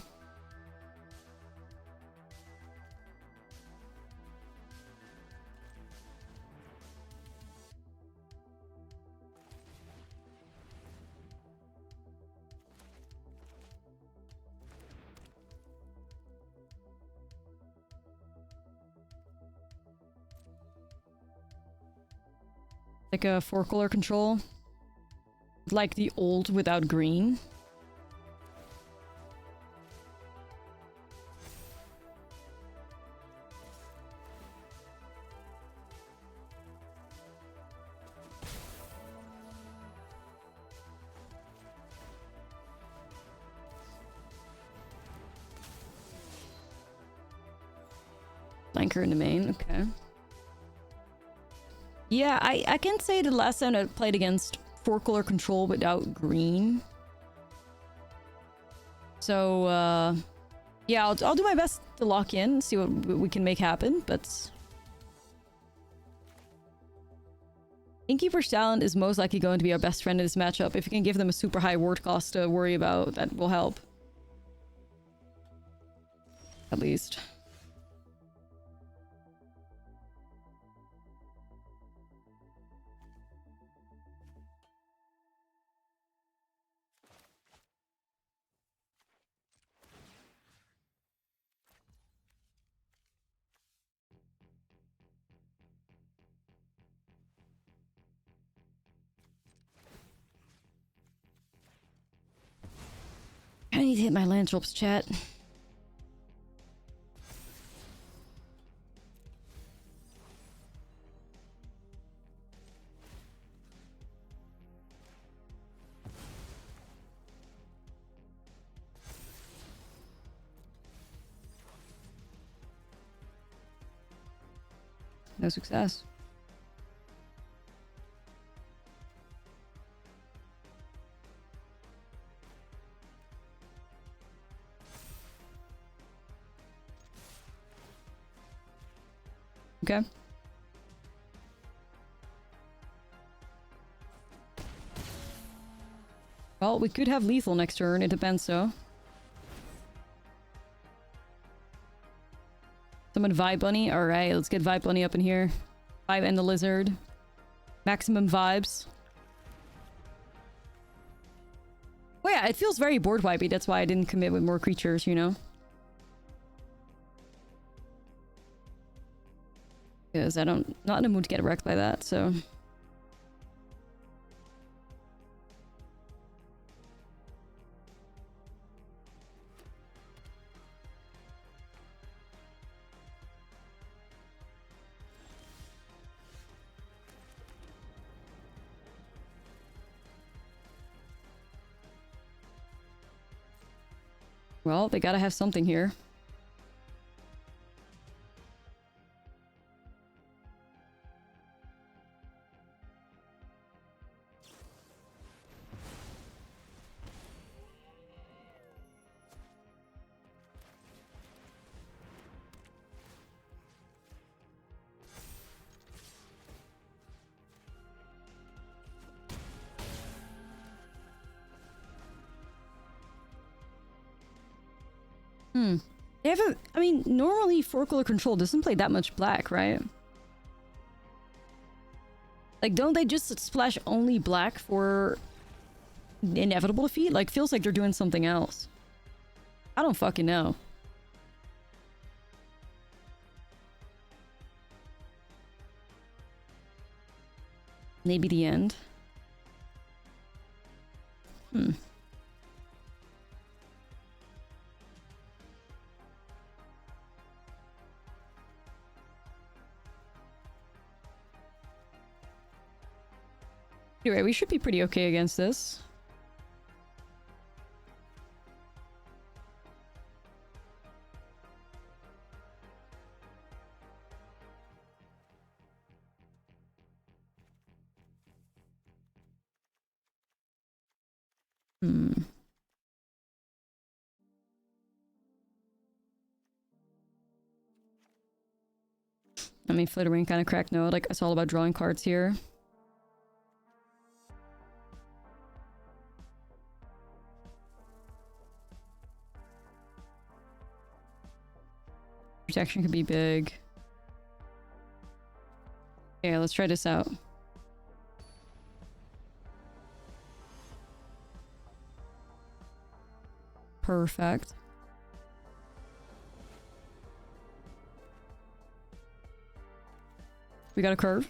Like a 4-color control. Like the old without green. Flanker in the main, okay. Yeah, I can say the last time I played against 4-color control without green. So, yeah, I'll do my best to lock in, see what we can make happen, but... Innkeeper's Talent is most likely going to be our best friend in this matchup. If you can give them a super high ward cost to worry about, that will help. At least. I need to hit my land drops, chat. No success. Okay. Well, we could have lethal next turn, it depends though. Summon Vibe Bunny? Alright, let's get Vibe Bunny up in here. Vibe and the Lizard. Maximum vibes. Well yeah, it feels very board wipey, that's why I didn't commit with more creatures, you know? Because not in the mood to get wrecked by that, so... Well, they gotta have something here. Hmm. They have a... I mean, normally 4-color control doesn't play that much black, right? Like, don't they just splash only black for inevitable defeat? Like, feels like they're doing something else. I don't fucking know. Maybe the end. Hmm. Anyway, we should be pretty okay against this. Hmm. I mean, Flittering kind of cracked no. Like, it's all about drawing cards here. Protection could be big. Yeah, let's try this out. Perfect. We got a curve.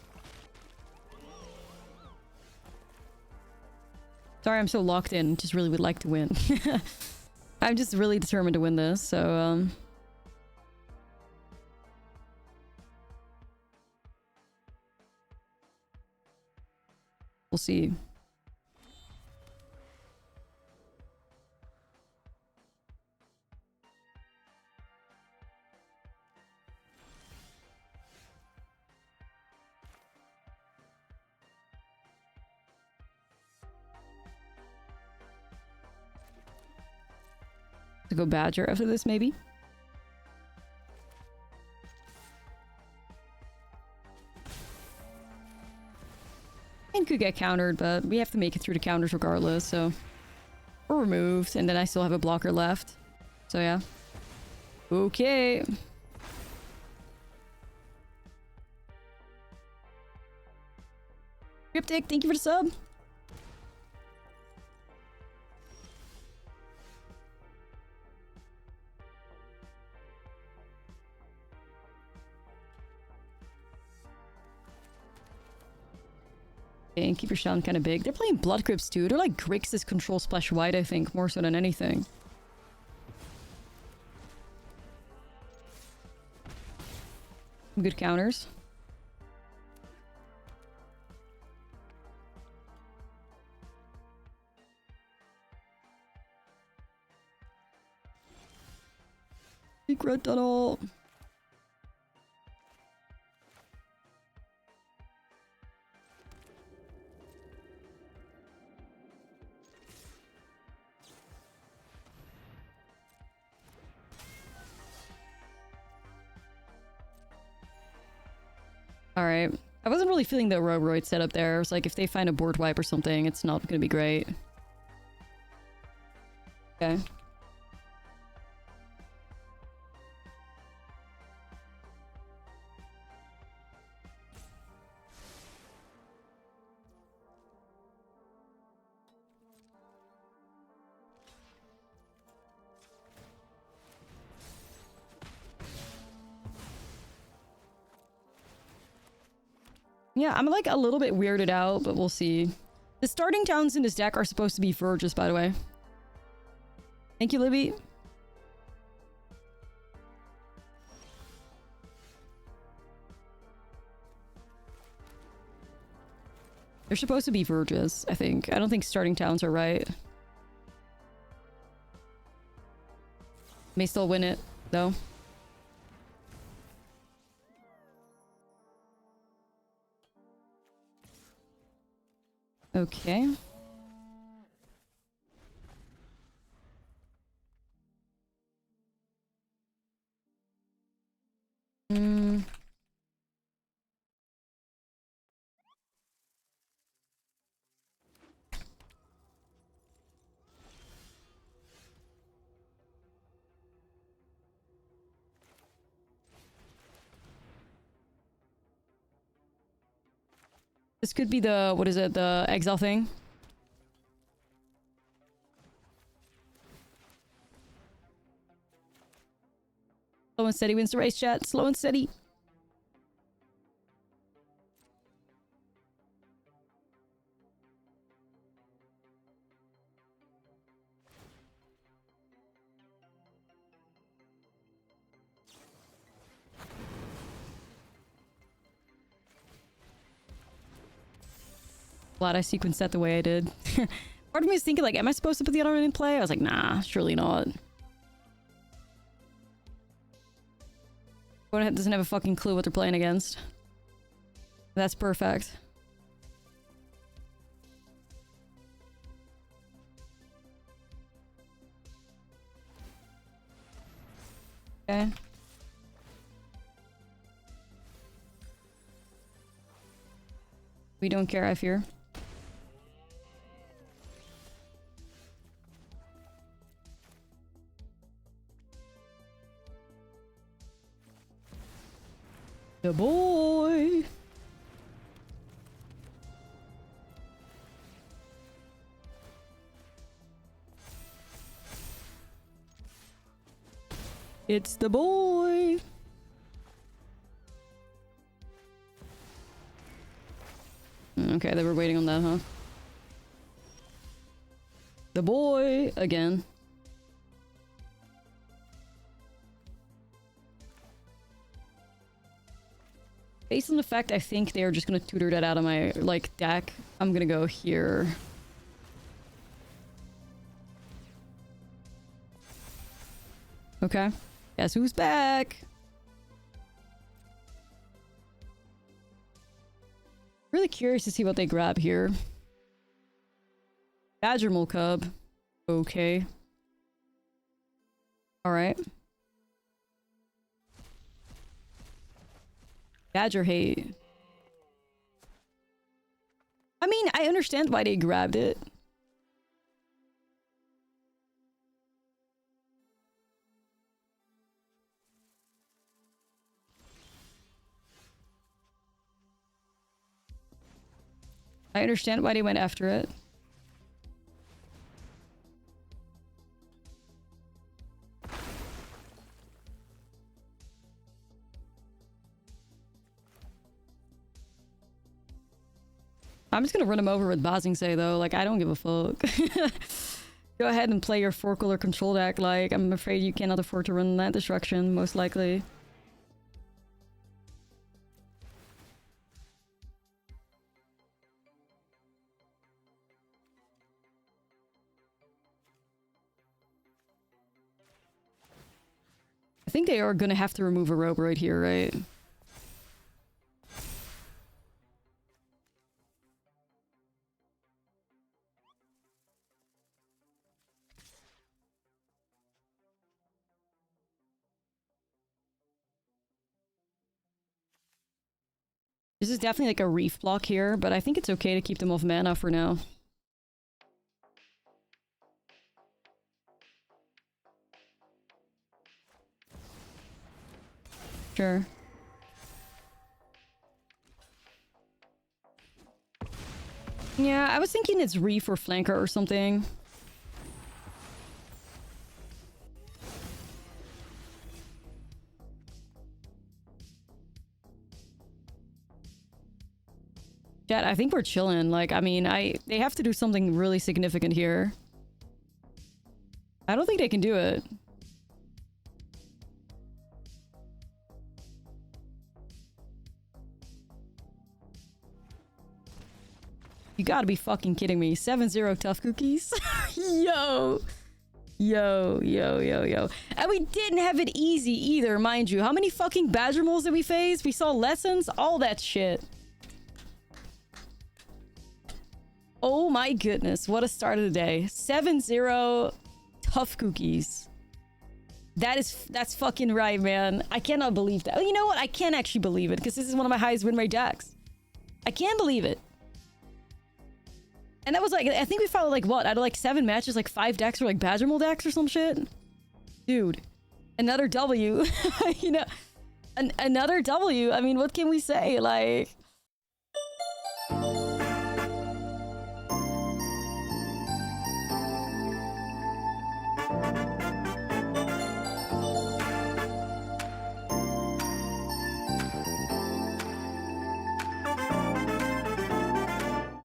Sorry, I'm so locked in. Just really would like to win. I'm just really determined to win this, so, we'll see. To go Badger after this, maybe? And could get countered, but we have to make it through the counters regardless, so... Or removed, and then I still have a blocker left. So yeah. Okay. Cryptic, thank you for the sub. Okay, and keep your sound kind of big. They're playing Blood Crypts too. They're like Grixis control splash white, I think, more so than anything. Good counters. Secret tunnel. Alright. I wasn't really feeling the roid setup there. It was like, if they find a board wipe or something, it's not gonna be great. Okay. Yeah, I'm like a little bit weirded out, but we'll see. The starting towns in this deck are supposed to be Verges, by the way. Thank you, Libby. They're supposed to be Verges, I think. I don't think starting towns are right. May still win it, though. Okay. Hmm. This could be the, what is it, the exile thing? Slow and steady wins the race, chat. Slow and steady. Glad I sequenced that the way I did. Part of me was thinking, like, am I supposed to put the other one in play? I was like, nah, surely not. Opponent doesn't have a fucking clue what they're playing against. That's perfect. Okay. We don't care, I fear. The boy. It's the boy. Okay, they were waiting on that, huh? The boy again. Based on the fact I think they're just gonna tutor that out of my, like, deck, I'm gonna go here. Okay. Guess who's back? Really curious to see what they grab here. Badger Mole Cub. Okay. Alright. Badger Hate. I mean, I understand why they grabbed it. I understand why they went after it. I'm just gonna run him over with Bazingse though, like I don't give a fuck. Go ahead and play your 4-color control deck, like I'm afraid you cannot afford to run Land Destruction, most likely. I think they are gonna have to remove a robe right here, right? This is definitely like a reef block here, but I think it's okay to keep them off mana for now. Sure. Yeah, I was thinking it's reef or flanker or something. Chat, I think we're chilling. Like, I mean, they have to do something really significant here. I don't think they can do it. You gotta be fucking kidding me. 7-0 tough cookies? Yo. Yo, yo, yo, yo. And we didn't have it easy either, mind you. How many fucking badger moles did we face? We saw lessons? All that shit. Oh my goodness, what a start of the day. 7-0 tough cookies. That's fucking right, man. I cannot believe that. Oh, you know what? I can't actually believe it because this is one of my highest win rate decks. I can't believe it. And that was like, I think we followed like what? Out of like 7 matches, like 5 decks were like badger mole decks or some shit. Dude, another W. You know, another W. I mean, what can we say? Like...